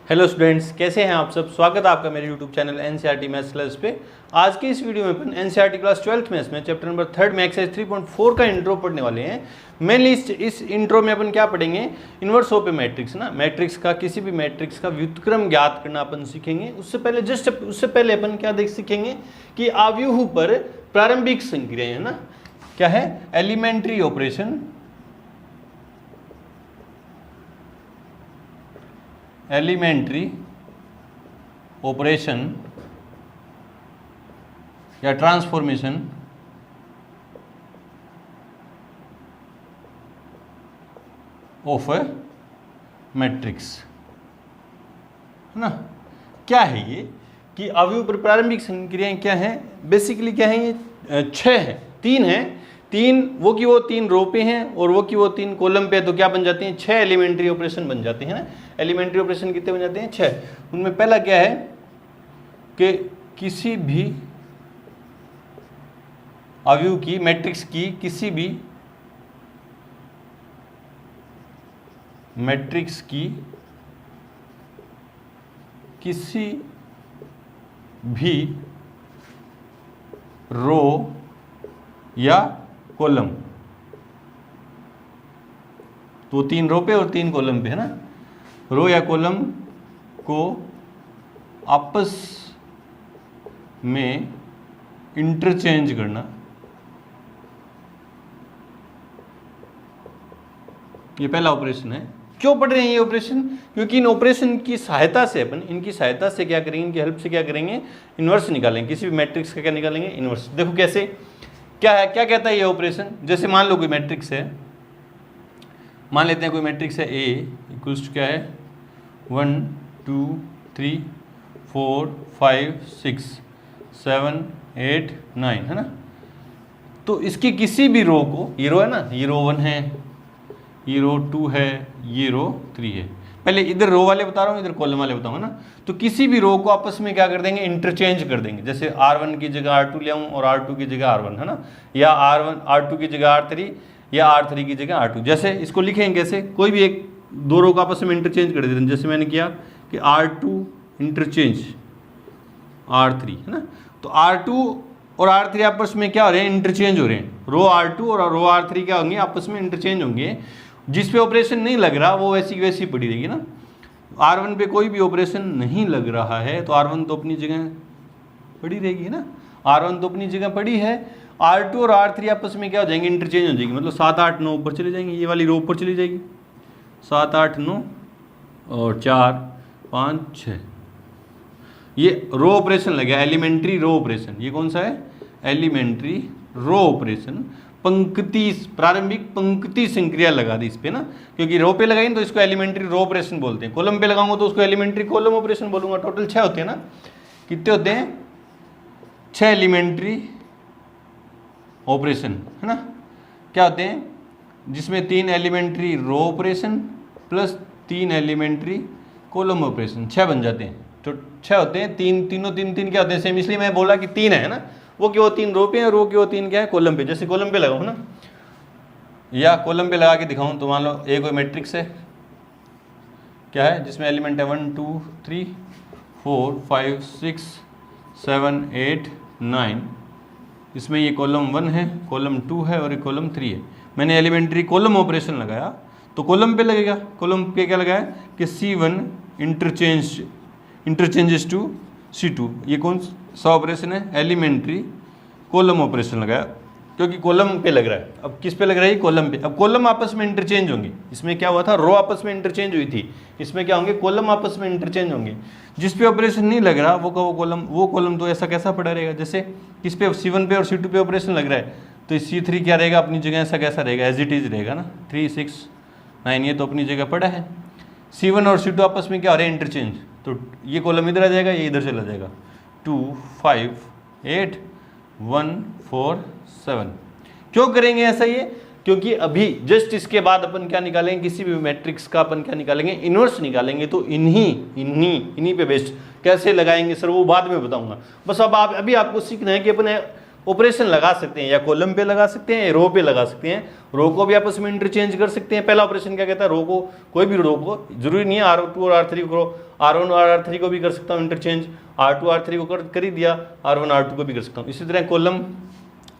Hello students, कैसे हैं आप सब। स्वागत है आपका मेरे YouTube channel NCERT maths class पे। आज की इस वीडियो में अपन एनसीईआरटी क्लास 12th मैथ्स में चैप्टर नंबर 3 में एक्सरसाइज 3.4 का इंट्रो पढ़ने वाले हैं। मेनली इस इंट्रो में अपन क्या पढ़ेंगे, इन्वर्स ऑफ ए मैट्रिक्स ना, मैट्रिक्स का किसी भी मैट्रिक्स का व्युत्क्रम ज्ञात करना अपन सीखेंगे। उससे पहले अपन क्या देख सीखेंगे कि आव्यूह पर प्रारंभिक संक्रियाएं है ना, क्या है, एलिमेंट्री ऑपरेशन, एलिमेंट्री ऑपरेशन या ट्रांसफॉर्मेशन ऑफ ए मैट्रिक्स है ना। क्या है ये कि अवयव पर प्रारंभिक संक्रियाएं क्या है, बेसिकली क्या है, ये 6 है, 3 है, वो 3 रो पे हैं और वो 3 कॉलम पे है, तो क्या बन जाते हैं 6 एलिमेंट्री ऑपरेशन बन जाते हैं ना। एलिमेंट्री ऑपरेशन कितने बन जाते हैं 6। उनमें पहला क्या है कि किसी भी अवयव की, मैट्रिक्स की किसी भी मैट्रिक्स की किसी भी रो या कॉलम, तो 3 रो पे और 3 कॉलम पे है ना, रो या कॉलम को आपस में इंटरचेंज करना, ये पहला ऑपरेशन है। क्यों पढ़ रहे हैं ये ऑपरेशन, क्योंकि इन ऑपरेशन की सहायता से अपन, इनकी सहायता से क्या करेंगे, इनकी हेल्प से क्या करेंगे, इन्वर्स निकालेंगे। किसी भी मैट्रिक्स का क्या निकालेंगे, इन्वर्स। देखो कैसे, क्या है, क्या कहता है ये ऑपरेशन। जैसे मान लो कोई मैट्रिक्स है, मान लेते हैं कोई मैट्रिक्स है ए इक्वल्स टू क्या है 1 2 3 4 5 6 7 8 9 है ना। तो इसकी किसी भी रो को, ये रो है ना, ये रो 1 है, ये रो 2 है, ये रो 3 है। पहले इधर रो वाले बता रहा हूँ, इधर कॉलम वाले बताऊंगा ना। तो किसी भी रो को आपस में क्या कर देंगे, इंटरचेंज कर देंगे। जैसे R1 की जगह R2 ले आऊँ और R2 की जगह R1 है ना, या R2 की जगह R3 या R3 की जगह R2। जैसे इसको लिखेंगे कैसे, कोई भी एक दो रो को आपस में इंटरचेंज कर देते हैं। जैसे मैंने किया कि R2 इंटरचेंज R3 है ना, तो R2 और R3 आपस में क्या हो रहे हैं, इंटरचेंज हो रहे हैं। रो R2 और रो R3 क्या होंगे, आपस में इंटरचेंज होंगे। जिस पे ऑपरेशन नहीं लग रहा वो वैसी की वैसी पड़ी रहेगी ना। R1 पे कोई भी ऑपरेशन नहीं लग रहा है तो R1 तो अपनी जगह पड़ी रहेगी ना, R1 तो अपनी जगह पड़ी है। R2 और R3 आपस में क्या हो जाएंगे, इंटरचेंज हो जाएंगे। मतलब 7 8 9 ऊपर चले जाएंगे, ये वाली रो ऊपर चली जाएगी, 7 8 9 और 4 5 6। ये रो ऑपरेशन लग गया, एलिमेंट्री रो ऑपरेशन। ये कौन सा है, एलिमेंट्री रो ऑपरेशन। पंक्ति, प्रारंभिक पंक्ति संक्रिया लगा दी इस पे ना, क्योंकि रो पे लगाई तो इसको एलिमेंट्री रो ऑपरेशन बोलते हैं। कॉलम पे लगाऊंगा तो उसको एलिमेंट्री कॉलम ऑपरेशन बोलूंगा। टोटल 6 होते हैं ना, कितने होते हैं, 6 एलिमेंट्री ऑपरेशन है ना। क्या होते हैं, जिसमें 3 elementary row operation plus 3 elementary column operation, 6 बन जाते हैं। तो 6 होते हैं, तीनों तीन क्या होते हैं, सेम। इसलिए मैं बोला कि 3 है ना, वो क्यों 3 रो पे है, रो क्यों 3 क्या है, कॉलम पे। जैसे कॉलम पे लगाऊं ना, या कॉलम पे लगा के दिखाऊं तो मान लो एक कोई मैट्रिक्स है, क्या है, जिसमें एलिमेंट है 1 2 3 4 5 6 7 8 9। इसमें ये कॉलम 1 है, कॉलम 2 है और ये कॉलम 3 है। मैंने एलिमेंट्री कॉलम ऑपरेशन लगाया तो कॉलम पे लगेगा। कॉलम पे क्या लगाया कि C1 इंटरचेंजेस टू C2। ये कौन सा ऑपरेशन है, एलिमेंट्री कॉलम ऑपरेशन लगाया, क्योंकि कॉलम पे लग रहा है। अब किस पे लग रहा है, कॉलम पे। अब कॉलम आपस में इंटरचेंज होंगे। इसमें क्या हुआ था, रो आपस में इंटरचेंज हुई थी, इसमें क्या होंगे, कॉलम आपस में इंटरचेंज होंगे। जिस पे ऑपरेशन नहीं लग रहा वो कॉलम तो ऐसा कैसा पड़ा रहेगा। जैसे किस पे, C1 पे और C2 पे ऑपरेशन लग रहा है तो C3 क्या रहेगा, अपनी जगह ऐसा कैसा रहेगा, एज इट इज रहेगा ना। 3 6 9 ये तो अपनी जगह पड़ा है। C1 और C2 आपस में क्या हो रहे हैं, इंटरचेंज। तो ये कॉलम इधर आ जाएगा, ये इधर चला जाएगा। 2 5 8 1 4 7। क्यों करेंगे ऐसा ये, क्योंकि अभी जस्ट इसके बाद अपन क्या निकालेंगे, किसी भी मैट्रिक्स का अपन क्या निकालेंगे, इन्वर्स निकालेंगे। तो इन्हीं पे बेस्ड कैसे लगाएंगे सर, वो बाद में बताऊंगा। बस अब अभी आपको सीखना है कि अपन ऑपरेशन लगा सकते हैं, या कॉलम पे लगा सकते हैं या रो पे लगा सकते हैं। रो को भी आपस में इंटरचेंज कर सकते हैं। पहला ऑपरेशन क्या कहता है, रो को, कोई भी रो को, जरूरी नहीं है R2 और R3 को, R1 और R3 को भी कर सकता हूँ इंटरचेंज, R2 R3 को कर ही दिया, R1 R2 को भी कर सकता हूँ। इसी तरह कॉलम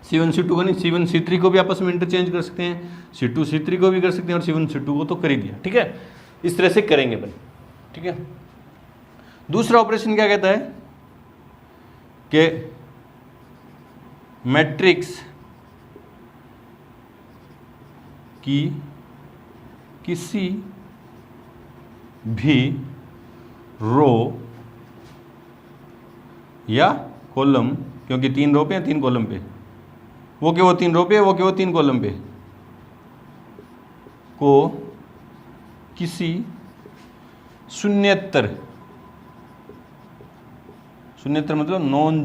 C1 C2 को नहीं, C1 C3 को भी आपस में इंटरचेंज कर सकते हैं, C2 C3 को भी कर सकते हैं, और C1 C2 को तो कर ही दिया। ठीक है, इस तरह से करेंगे अपन। ठीक है, दूसरा ऑपरेशन क्या कहता है कि मैट्रिक्स की किसी भी रो या कॉलम, क्योंकि 3 रो पे हैं 3 कॉलम पे, वो क्या वो 3 रो पे है, वो क्या वो 3 कॉलम पे, को किसी शून्येतर मतलब नॉन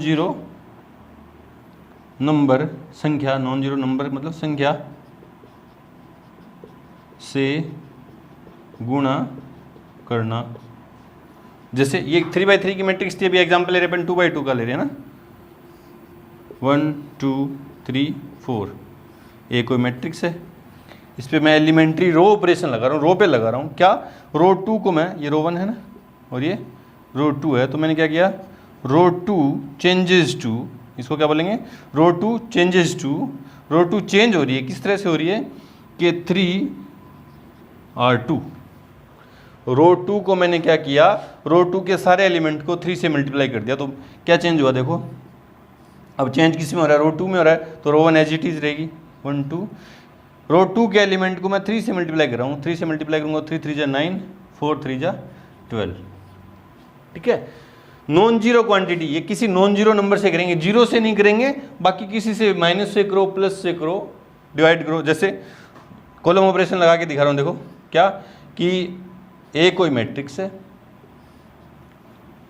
जीरो नंबर संख्या, नॉन जीरो नंबर मतलब संख्या से गुणा करना। जैसे ये 3x3 की मैट्रिक्स थी, अभी एग्जांपल ले रहे हैं अपन 2x2 का ले रहे हैं ना, 1 2 3 4, ये कोई मैट्रिक्स है, इस पे मैं एलिमेंट्री रो ऑपरेशन लगा रहा हूँ, रो पे लगा रहा हूँ। क्या, रो 2 को मैं, ये रो 1 है ना और ये रो 2 है, तो मैंने क्या किया, रो 2 चेंजेस टू, इसको क्या बोलेंगे, रो 2 चेंजेस टू, रो 2 चेंज हो रही है, किस तरह से हो रही है कि 3R2। रो 2 को मैंने क्या किया, रो 2 के सारे एलिमेंट को 3 से मल्टीप्लाई कर दिया, तो क्या चेंज हुआ देखो। अब चेंज किस में हो रहा है, रो 2 में हो रहा है, तो रो 1 एज इट इज रहेगी 1 2। रो 2 के एलिमेंट को मैं 3 से मल्टीप्लाई कर रहा हूँ, 3 से मल्टीप्लाई करूँगा, 3 3 जा 9, 4 3 जा 12। ठीक है, नॉन जीरो क्वांटिटी, ये किसी नॉन जीरो नंबर से करेंगे, जीरो से नहीं करेंगे, बाकी किसी से माइनस से करो, प्लस से करो, डिवाइड करो। जैसे कॉलम ऑपरेशन लगा के दिखा रहा हूँ, देखो क्या, कि ए कोई मैट्रिक्स है,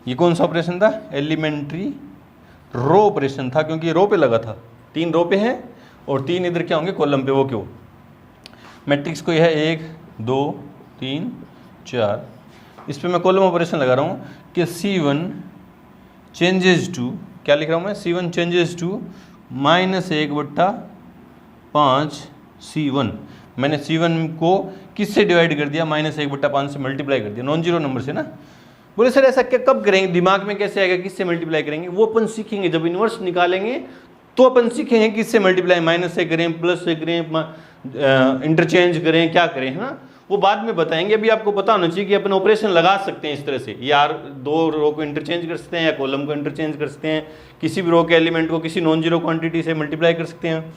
ये कौन सा ऑपरेशन था, एलिमेंट्री रो ऑपरेशन था, क्योंकि रो पे लगा था, 3 रो पे हैं और 3 इधर क्या होंगे, कॉलम पे। वो क्यों, मैट्रिक्स को यह है 1 2 3 4, इस पे मैं कॉलम ऑपरेशन लगा रहा हूँ कि C1 चेंजेस टू, क्या लिख रहा हूँ मैं, C1 चेंजेस टू -1/5 C1। मैंने C1 को किससे डिवाइड कर दिया, -1/5 से मल्टीप्लाई कर दिया, नॉन जीरो नंबर से ना। बोले सर ऐसा क्या कब करेंगे, दिमाग में कैसे आएगा, किससे मल्टीप्लाई करेंगे, वो अपन सीखेंगे जब इन्वर्स निकालेंगे, तो अपन सीखेंगे किससे मल्टीप्लाई, माइनस से करें, प्लस से करें, इंटरचेंज करें, क्या करें, है ना, वो बाद में बताएंगे। अभी आपको पता होना चाहिए कि अपन ऑपरेशन लगा सकते हैं इस तरह से, या 2 रो को इंटरचेंज कर सकते हैं, या कॉलम को इंटरचेंज कर सकते हैं, किसी भी रो के एलिमेंट को किसी नॉन जीरो क्वांटिटी से मल्टीप्लाई कर सकते हैं।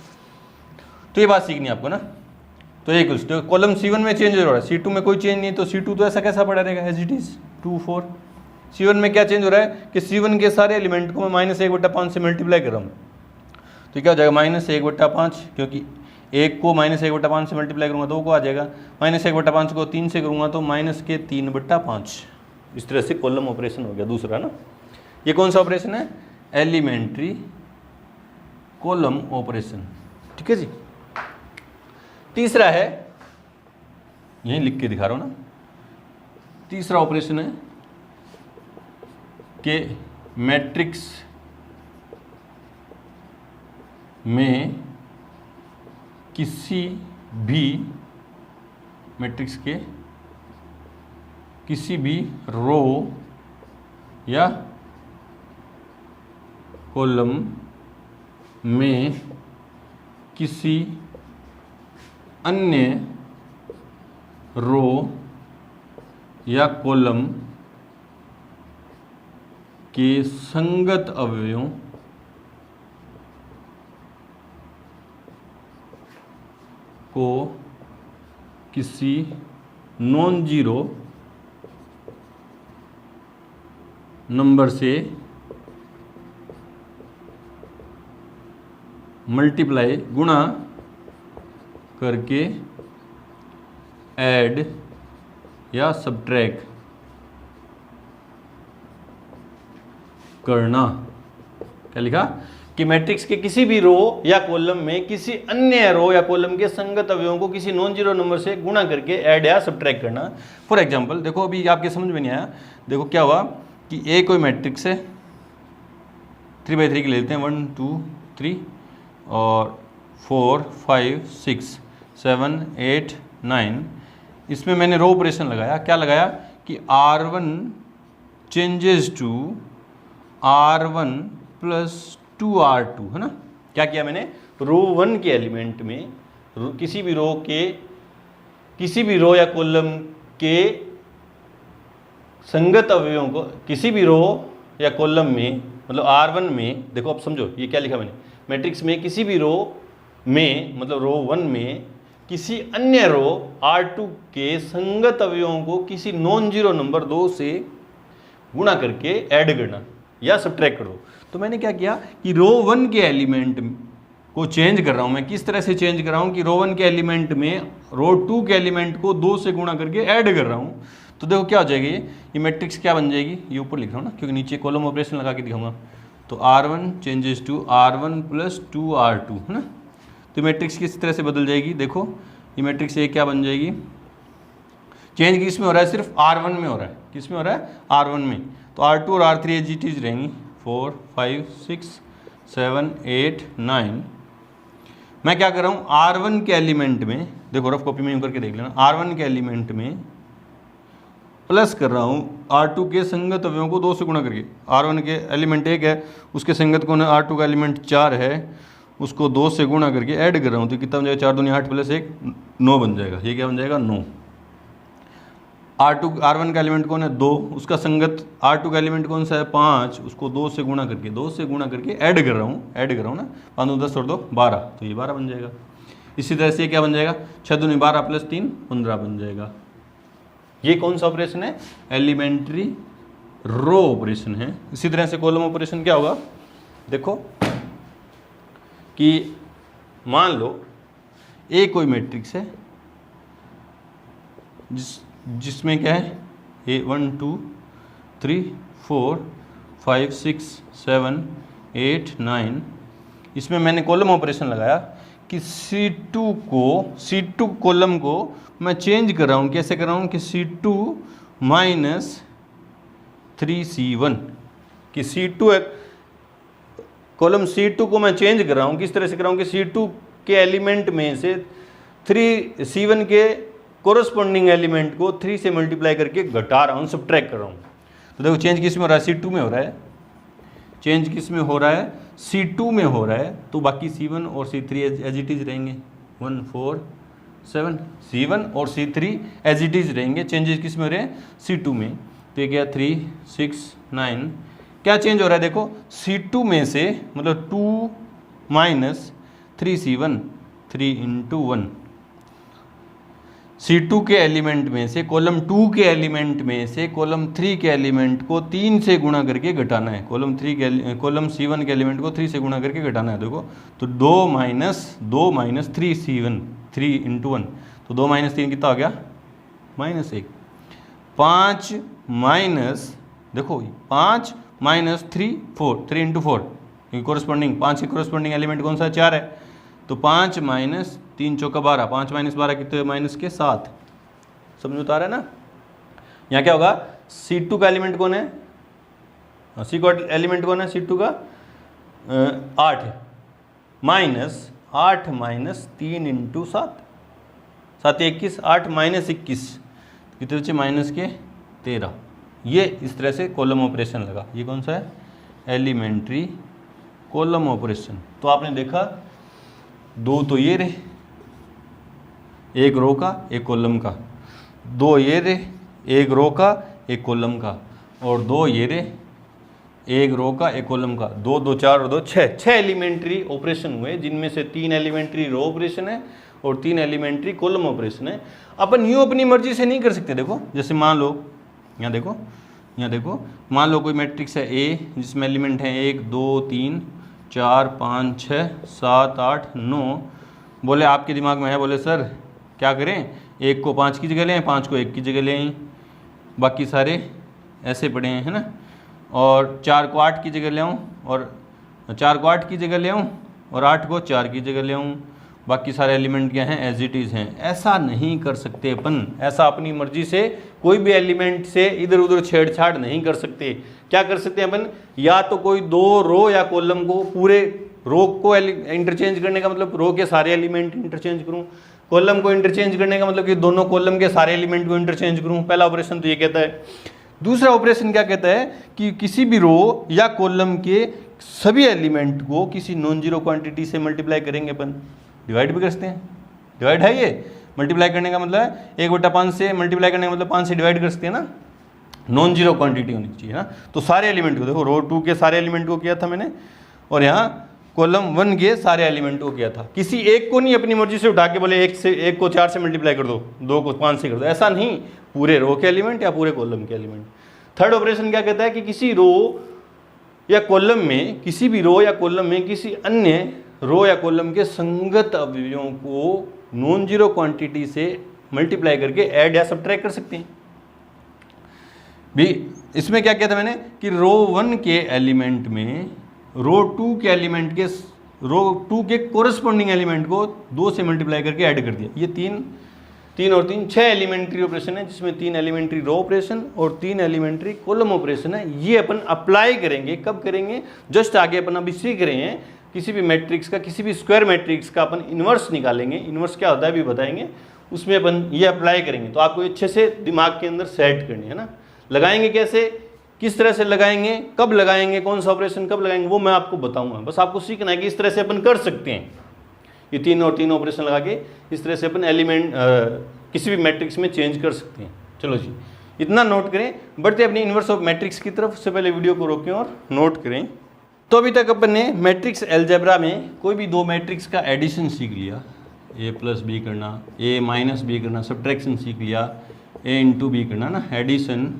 तो ये बात सीखनी है आपको ना। तो एक कॉलम C1 में चेंज हो रहा है, C2 में कोई चेंज नहीं, तो C2 तो ऐसा कैसा पड़ा रहेगा, एज इट इज 2 4। C1 में क्या चेंज हो रहा है कि C1 के सारे एलिमेंट को मैं -1/5 से मल्टीप्लाई कर रहा हूँ, तो क्या हो जाएगा, -1/5, क्योंकि 1 को -1/5 से मल्टीप्लाई करूँगा तो वो को आ जाएगा, -1/5 को 3 से करूँगा तो -3/5। इस तरह से कॉलम ऑपरेशन हो गया दूसरा ना। ये कौन सा ऑपरेशन है, एलिमेंट्री कॉलम ऑपरेशन। ठीक है जी। तीसरा है, यहीं लिख के दिखा रहा हूँ ना, तीसरा ऑपरेशन है कि मैट्रिक्स में किसी भी, मैट्रिक्स के किसी भी रो या कॉलम में किसी अन्य रो या कॉलम के संगत अवयवों को किसी नॉन जीरो नंबर से मल्टीप्लाई, गुणा करके ऐड या सब्ट्रैक्ट करना। क्या लिखा कि मैट्रिक्स के किसी भी रो या कॉलम में किसी अन्य रो या कॉलम के संगत अवयवों को किसी नॉन जीरो नंबर से गुणा करके ऐड या सब्ट्रैक्ट करना। फॉर एग्जांपल देखो, अभी आपके समझ में नहीं आया, देखो क्या हुआ कि ए कोई मैट्रिक्स है, 3/3 के ले लेते हैं, 1 2 3 और 4 5 6 7 8 9। इसमें मैंने रो ऑपरेशन लगाया, क्या लगाया कि R1 changes to R1 plus 2R2, है ना। क्या किया मैंने, रो 1 के एलिमेंट में किसी भी रो या कॉलम के संगत अवयवों को, किसी भी रो या कॉलम में, मतलब R1 में, देखो अब समझो ये क्या लिखा मैंने, मैट्रिक्स में किसी भी रो में, मतलब रो 1 में किसी अन्य रो R2 के संगत अवयवों को किसी नॉन जीरो नंबर 2 से गुणा करके ऐड करना या सब्ट्रैक्ट कर दो। तो मैंने क्या किया कि रो 1 के एलिमेंट को चेंज कर रहा हूं मैं। किस तरह से चेंज कर रहा हूं कि रो 1 के एलिमेंट में रो 2 के एलिमेंट को 2 से गुणा करके ऐड कर रहा हूं। तो देखो क्या हो जाएगी, ये मैट्रिक्स क्या बन जाएगी, ये ऊपर लिख रहा हूं ना क्योंकि नीचे कॉलम ऑपरेशन लगा के दिखाऊंगा। तो R1 changes to R1 plus 2R2, है ना। तो मैट्रिक्स किस तरह से बदल जाएगी, देखो ये मैट्रिक्स ये क्या बन जाएगी, चेंज किस में हो रहा है, सिर्फ R1 में हो रहा है। किस में हो रहा है, R1 में। तो R2 और R3 एज इट इज रहेंगी, 4 5 6 7 8 9। मैं क्या कर रहा हूँ, R1 के एलिमेंट में, देखो रफ कॉपी में यूँ करके देख लेना, R1 के एलिमेंट में प्लस कर रहा हूँ R2 के संगत अवयवों को 2 से गुणा करके। R1 के एलिमेंट 1 है, उसके संगत को R2 का एलिमेंट 4 है, उसको 2 से गुणा करके ऐड कर रहा हूँ। तो कितना बन जाएगा, 4 दूनी 8 प्लस 1 9 बन जाएगा। ये क्या बन जाएगा, 9। R1 का एलिमेंट कौन है, 2, उसका संगत R2 का एलिमेंट कौन सा है, 5, उसको 2 से गुणा करके ऐड कर रहा हूँ ना। 5 2 10 और 2 12, तो ये 12 बन जाएगा। इसी तरह से क्या बन जाएगा, 6 दूनी 12 प्लस 3 15 बन जाएगा। ये कौन सा ऑपरेशन है, एलिमेंट्री रो ऑपरेशन है। इसी तरह से कॉलम ऑपरेशन क्या होगा, देखो कि मान लो एक कोई मैट्रिक्स है जिसमें क्या है, 1 2 3 4 5 6 7 8 9। इसमें मैंने कॉलम ऑपरेशन लगाया कि C2 कॉलम को मैं चेंज कर रहा हूँ। कैसे कर रहा हूँ कि C2 माइनस 3C1, कि C2 कॉलम C2 को मैं चेंज कर रहा हूँ। किस तरह से कर रहा हूँ कि C2 के एलिमेंट में से 3C1 के कोरस्पॉन्डिंग एलिमेंट को 3 से मल्टीप्लाई करके घटा रहा हूँ, सब्ट्रैक्ट कर रहा हूँ। तो देखो चेंज किस में हो रहा है, C2 में हो रहा है। चेंज किस में हो रहा है, C2 में हो रहा है। तो बाकी C1 और C3 एज इट इज रहेंगे, 1 4 7। C1 और C3 एज इट इज रहेंगे। चेंजेस किस में हो रहे हैं, C2 में। तो ये क्या, 3 6 9। क्या चेंज हो रहा है, देखो C2 में से, मतलब 2 माइनस 3C1, 3 × 1। C2 के एलिमेंट में से कॉलम 2 के एलिमेंट में से कॉलम 3 के एलिमेंट को 3 से गुणा करके घटाना है। कॉलम C1 के एलिमेंट को 3 से गुणा करके घटाना है। देखो तो 2 माइनस 3C1, 3 × 1। तो 2 माइनस 3 कितना हो गया, -1। 5 माइनस, देखो 5 माइनस 3 4, 3 × 4, क्योंकि कोरस्पॉन्डिंग 5 के कोरस्पॉन्डिंग एलिमेंट कौन सा है, 4 है। तो 5 माइनस 3 चौका 12, 5 माइनस 12 कितने, माइनस के 7। समझ में तो आ रहा है ना। यहाँ क्या होगा, C2 का एलिमेंट कौन है, C का एलिमेंट कौन है, C2 का 8 है, माइनस 8 माइनस 3 × 7, 7 21, 8 माइनस 21 कितने बच्चे, माइनस के 13। ये इस तरह से कॉलम ऑपरेशन लगा। ये कौन सा है, एलिमेंट्री कॉलम ऑपरेशन। तो आपने देखा 2 तो ये रहे, एक रो का एक कॉलम का, 2 ये रहे, एक रो का एक कॉलम का, और 2 ये रहे, एक रो का एक कॉलम का। 2 2 4 और 2 6 एलिमेंट्री ऑपरेशन हुए, जिनमें से 3 एलिमेंट्री रो ऑपरेशन है और 3 एलिमेंट्री कॉलम ऑपरेशन है। अपन यूँ अपनी मर्जी से नहीं कर सकते। देखो जैसे मान लो, यहाँ देखो मान लो कोई मैट्रिक्स है A जिसमें एलिमेंट हैं 1 2 3 4 5 6 7 8 9। बोले आपके दिमाग में है, बोले सर क्या करें, 1 को 5 की जगह ले आएँ, 5 को 1 की जगह ले आएँ, बाकी सारे ऐसे पड़े हैं, है ना। और 4 को 8 की जगह ले आऊँ, और 4 को 8 की जगह ले आऊँ, और 8 को 4 की जगह ले आऊँ, बाकी सारे एलिमेंट क्या हैं, एज इट इज़ हैं। ऐसा नहीं कर सकते अपन, ऐसा अपनी मर्जी से कोई भी एलिमेंट से इधर उधर छेड़छाड़ नहीं कर सकते। क्या कर सकते हैं अपन, या तो कोई दो रो या कॉलम को, पूरे रो को इंटरचेंज करने का मतलब रो के सारे एलिमेंट इंटरचेंज करूं, कॉलम को इंटरचेंज करने का मतलब कि दोनों कॉलम के सारे एलिमेंट को इंटरचेंज करूं। पहला ऑपरेशन तो ये कहता है। दूसरा ऑपरेशन क्या कहता है कि किसी भी रो या कॉलम के सभी एलिमेंट को किसी नॉन जीरो क्वांटिटी से मल्टीप्लाई करेंगे अपन। डिवाइड भी कर सकते हैं, डिवाइड है ये, मल्टीप्लाई करने का मतलब है 1/5 से मल्टीप्लाई करने का मतलब 5 से डिवाइड कर सकते हैं ना, नॉन जीरो क्वांटिटी होनी चाहिए ना। तो सारे एलिमेंट को देखो, रो 2 के सारे एलिमेंट को किया था मैंने, और यहाँ कॉलम 1 के सारे एलिमेंट को किया था। किसी एक को नहीं अपनी मर्जी से उठा के बोले एक को 4 से मल्टीप्लाई कर दो, 2 को 5 से कर दो, ऐसा नहीं, पूरे रो के एलिमेंट या पूरे कॉलम के एलिमेंट। थर्ड ऑपरेशन क्या कहता है कि किसी रो या कॉलम में, किसी भी रो या कॉलम में किसी अन्य रो या कॉलम के संगत अवयवों को नॉन जीरो क्वांटिटी से मल्टीप्लाई करके ऐड या सब्ट्रैक्ट कर सकते हैं भी। इसमें क्या कहता है मैंने कि रो 1 के एलिमेंट में रो 2 के एलिमेंट के, रो 2 के कोरस्पॉन्डिंग एलिमेंट को 2 से मल्टीप्लाई करके ऐड कर दिया। ये तीन और 3 6 एलिमेंट्री ऑपरेशन है, जिसमें 3 एलिमेंट्री रो ऑपरेशन और 3 एलिमेंट्री कॉलम ऑपरेशन है। ये अपन अप्लाई करेंगे, कब करेंगे, जस्ट आगे अपन अभी सीख रहे हैं। किसी भी मैट्रिक्स का, किसी भी स्क्वायर मैट्रिक्स का अपन इन्वर्स निकालेंगे, इन्वर्स क्या होता है भी बताएंगे, उसमें अपन ये अप्लाई करेंगे। तो आपको अच्छे से दिमाग के अंदर सेट करनी है ना। लगाएंगे कैसे, किस तरह से लगाएंगे, कब लगाएंगे, कौन सा ऑपरेशन कब लगाएंगे, वो मैं आपको बताऊंगा। बस आपको सीखना है कि इस तरह से अपन कर सकते हैं, ये 3 और 3 ऑपरेशन लगा के इस तरह से अपन एलिमेंट किसी भी मैट्रिक्स में चेंज कर सकते हैं। चलो जी, इतना नोट करें। बढ़ते अपनी इन्वर्स ऑफ मैट्रिक्स की तरफ। उससे पहले वीडियो को रोकें और नोट करें। तो अभी तक अपन ने मैट्रिक्स अलजेब्रा में कोई भी दो मैट्रिक्स का एडिशन सीख लिया, a प्लस बी करना, a माइनस बी करना, सब्ट्रैक्शन सीख लिया, a इंटू बी करना ना, एडिशन,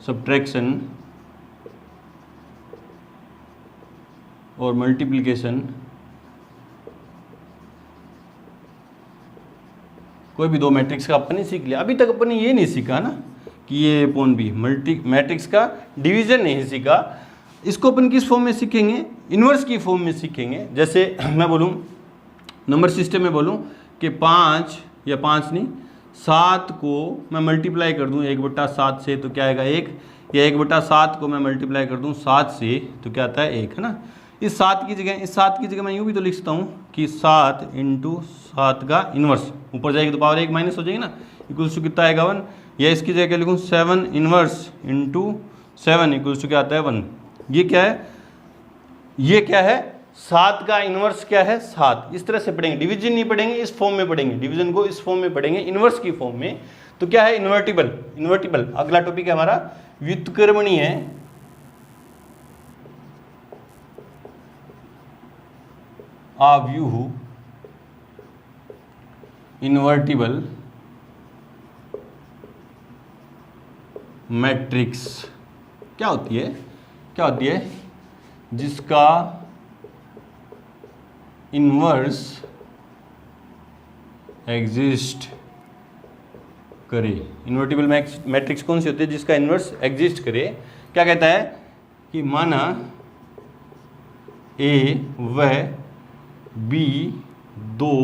सब्ट्रैक्शन और मल्टीप्लिकेशन। कोई भी दो मैट्रिक्स का अपन ने सीख लिया। अभी तक अपन ने ये नहीं सीखा ना कि ये अपॉन बी, मैट्रिक्स का डिवीजन नहीं सीखा। इसको अपन किस फॉर्म में सीखेंगे, इन्वर्स की फॉर्म में सीखेंगे। जैसे मैं बोलूँ नंबर सिस्टम में बोलूँ कि 5 या 5 नहीं 7 को मैं मल्टीप्लाई कर दूँ 1/7 से तो क्या आएगा 1, या 1/7 को मैं मल्टीप्लाई कर दूँ 7 से तो क्या आता है 1, है ना। इस 7 की जगह मैं यूँ भी तो लिख सकता हूँ कि 7 × 7 का इन्वर्स, ऊपर जाएगी तो पावर 1 माइनस हो जाएगी ना, इक्वल्स टू कितना आएगा 1। या इसकी जगह क्या लिखूँ 7 इन्वर्स × 7 इक्वल्स टू क्या आता है 1। ये क्या है, ये क्या है 7 का इन्वर्स क्या है 7। इस तरह से पढ़ेंगे, डिवीजन नहीं पढ़ेंगे, इस फॉर्म में पढ़ेंगे, डिवीजन को इस फॉर्म में पढ़ेंगे, इन्वर्स की फॉर्म में। तो क्या है इन्वर्टिबल। अगला टॉपिक है हमारा व्युत्क्रमणीय अव्यूह, इन्वर्टिबल मैट्रिक्स। क्या होती है जिसका इन्वर्स एग्जिस्ट करे। इन्वर्टिबल मैट्रिक्स कौन सी होती है, जिसका इन्वर्स एग्जिस्ट करे। क्या कहता है कि माना ए व बी दो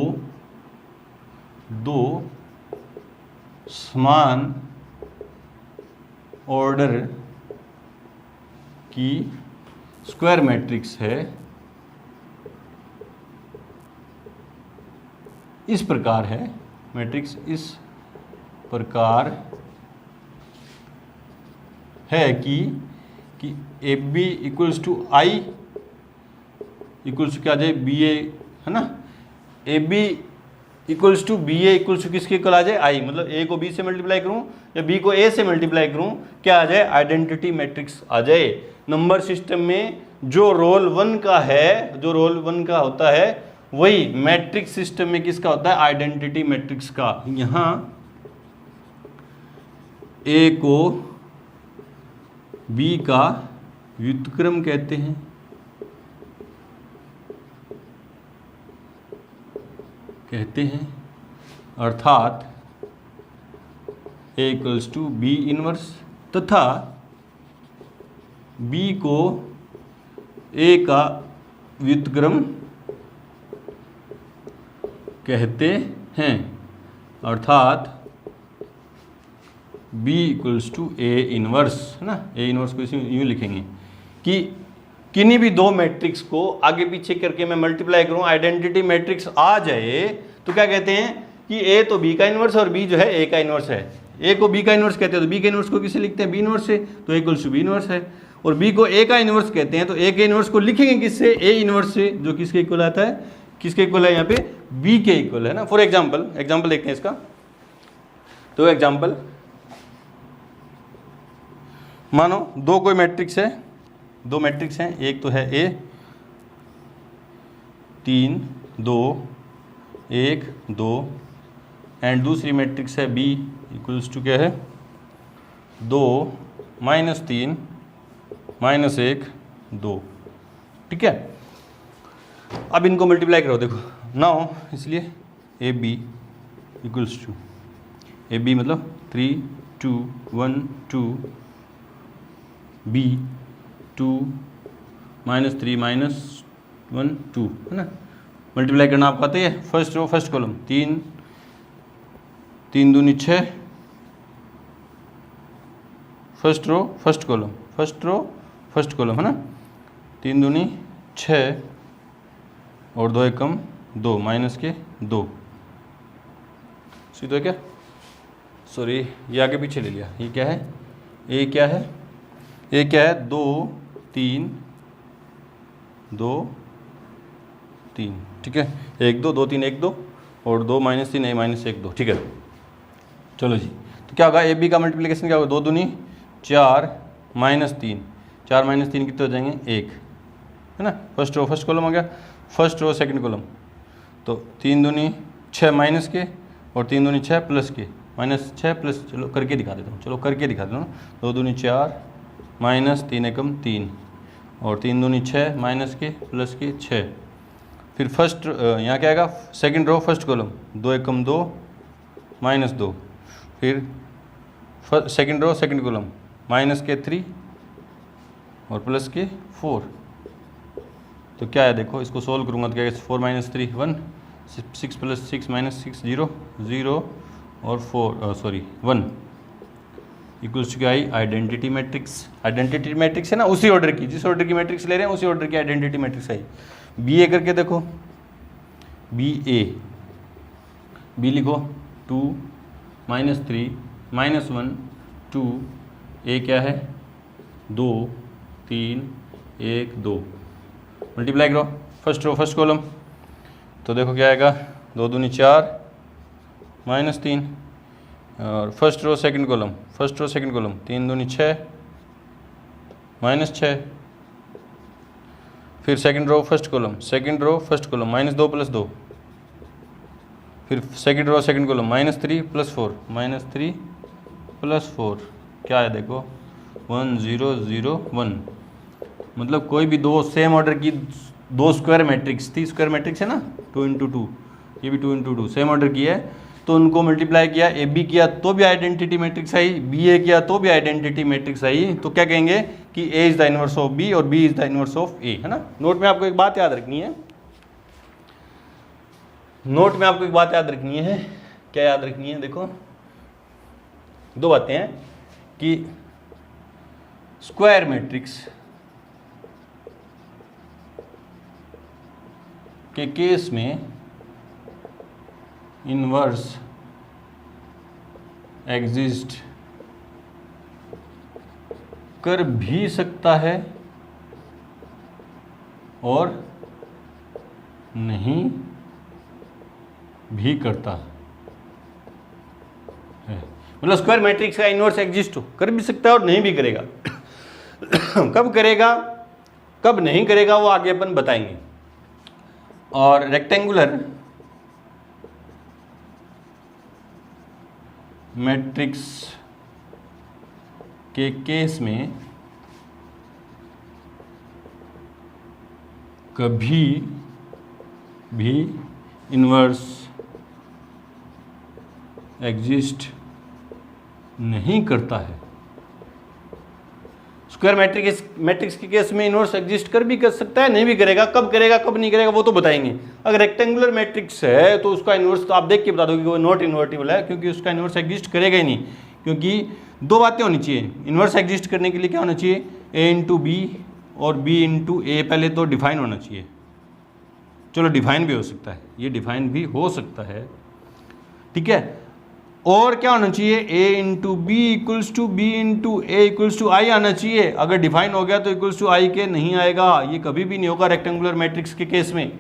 समान ऑर्डर की स्क्वायर मैट्रिक्स है। इस प्रकार है मैट्रिक्स, इस प्रकार है कि A B equals to I equals to क्या आ जाए बी ए, है ना। A B equals to B A equals to किसके इक्वल आ जाए आई, मतलब ए को बी से मल्टीप्लाई करूं या बी को ए से मल्टीप्लाई करूं, क्या आ जाए आइडेंटिटी मैट्रिक्स आ जाए। नंबर सिस्टम में जो रोल 1 का है, जो रोल 1 का होता है वही मैट्रिक्स सिस्टम में किसका होता है आइडेंटिटी मैट्रिक्स का। यहां ए को बी का व्युत्क्रम कहते हैं, अर्थात A equals to B inverse, तथा बी को ए का व्युत्क्रम कहते हैं, अर्थात B equals to A inverse, है ना। A इनवर्स को इसी यूँ लिखेंगे कि किन्हीं भी दो मैट्रिक्स को आगे पीछे करके मैं मल्टीप्लाई करूं, आइडेंटिटी मैट्रिक्स आ जाए तो क्या कहते हैं कि A तो B का इनवर्स और B जो है A का इनवर्स है। A को B का इनवर्स कहते हैं तो B का इनवर्स को किसे लिखते हैं, B इनवर्स से, तो A equals to B inverse है। और B को A का इनवर्स कहते हैं तो A के इनवर्स को लिखेंगे किससे, A इनवर्स से, जो किसके इक्वल आता है, किसके इक्वल है यहाँ पे, B के इक्वल है ना। फॉर एग्जाम्पल देखते हैं इसका। तो एग्जाम्पल मानो दो कोई मैट्रिक्स है, दो मैट्रिक्स हैं, एक तो है A 3 2 1 2 एंड दूसरी मैट्रिक्स है B इक्वल्स टू क्या है 2 -3 -1 2। ठीक है, अब इनको मल्टीप्लाई करो, देखो नाउ, इसलिए AB इक्वल्स टू AB मतलब 3 2 1 2 B 2 -3 -1 2, है ना। मल्टीप्लाई करना आपको आता है, फर्स्ट रो फर्स्ट कॉलम, 3 3 दूनी 6, first row first column, first row first column, है ना। 3 दूनी 6 और 2 एकम 2 माइनस के 2, सीधा क्या, सॉरी ये आगे पीछे ले लिया, ये क्या है, ए क्या है, ए क्या है 2 3 2 3, ठीक है, 1 2 2 3 1 2 और 2 -3 -1 2, ठीक है। चलो जी, तो क्या होगा, ए बी का मल्टीप्लिकेशन क्या होगा, 2 दूनी 4 -3, 4 -3 कितने हो जाएंगे 1, है ना। फर्स्ट रो फर्स्ट कॉलम हो गया, फर्स्ट रो सेकंड कॉलम, तो 3 दूनी 6 माइनस के और 3 दूनी 6 प्लस के, -6 प्लस, चलो करके दिखा देता हूँ, चलो करके दिखा देता हूँ। 2 दूनी 4 -3 एकम 3 और 3 दूनी 6 माइनस के प्लस के 6। फिर फर्स्ट यहाँ क्या आएगा, सेकंड रो फर्स्ट कॉलम, 2 एकम 2 -2, फिर second row second column minus के 3 और प्लस के 4। तो क्या है, देखो इसको सोल्व करूँगा तो क्या है, 4 - 3 1, 6 + 6 -6 0 0 और 4 सॉरी 1 इक्वल्स टू क्या आई, आइडेंटिटी मैट्रिक्स। आइडेंटिटी मैट्रिक्स है ना, उसी ऑर्डर की, जिस ऑर्डर की मैट्रिक्स ले रहे हैं उसी ऑर्डर की आइडेंटिटी मैट्रिक्स आई। बी ए करके देखो, बी ए, बी लिखो 2 -3 -1 2, ए क्या है 2 3 1 2, मल्टीप्लाई करो फर्स्ट रो फर्स्ट कॉलम, तो देखो क्या आएगा, 2 दूनी 4 -3 और first row second column, first row second column, 3 दूनी 6 -6, फिर second row first column, second row first column -2 + 2, फिर सेकंड रो सेकंड कॉलम -3 + 4 -3 + 4, क्या है देखो 1 0 0 1। मतलब कोई भी दो सेम ऑर्डर की दो स्क्वायर मैट्रिक्स थी, स्क्वायर मैट्रिक्स है ना 2 × 2, ये भी 2 × 2 सेम ऑर्डर की है, तो उनको मल्टीप्लाई किया, ए बी किया तो भी आइडेंटिटी मैट्रिक्स आई, बी ए किया तो भी आइडेंटिटी मैट्रिक्स आई। तो क्या कहेंगे कि A is the inverse of B और B is the inverse of A, है ना। नोट में आपको एक बात याद रखनी है, नोट में आपको एक बात याद रखनी है, क्या याद रखनी है, देखो दो बातें हैं कि स्क्वायर मैट्रिक्स के केस में इनवर्स एग्जिस्ट कर भी सकता है और नहीं भी करता है। मतलब स्क्वायर मैट्रिक्स का इनवर्स एग्जिस्ट कर भी सकता है और नहीं भी करेगा। कब करेगा कब नहीं करेगा वो आगे अपन बताएंगे। और रेक्टेंगुलर मैट्रिक्स के केस में कभी भी इनवर्स एग्जिस्ट नहीं करता है। स्क्वायर मैट्रिक्स के केस में इनवर्स एग्जिस्ट कर भी कर सकता है, नहीं भी करेगा, कब करेगा कब नहीं करेगा वो तो बताएंगे। अगर रेक्टेंगुलर मैट्रिक्स है तो उसका इनवर्स तो आप देख के बता दोगे कि वो नॉट इन्वर्टिबल है, क्योंकि उसका इनवर्स एग्जिस्ट करेगा ही नहीं। क्योंकि दो बातें होनी चाहिए, इनवर्स एग्जिस्ट करने के लिए क्या होना चाहिए, ए इंटू बी और बी इंटू ए पहले तो डिफाइन होना चाहिए। चलो डिफाइन भी हो सकता है, ये डिफाइन भी हो सकता है, ठीक है। और क्या होना चाहिए, a into B equals to B into A equals to I आना चाहिए। अगर डिफाइन हो गया तो इक्वल्स टू आई के नहीं आएगा, ये कभी भी नहीं होगा रेक्टेंगुलर मैट्रिक्स के केस में,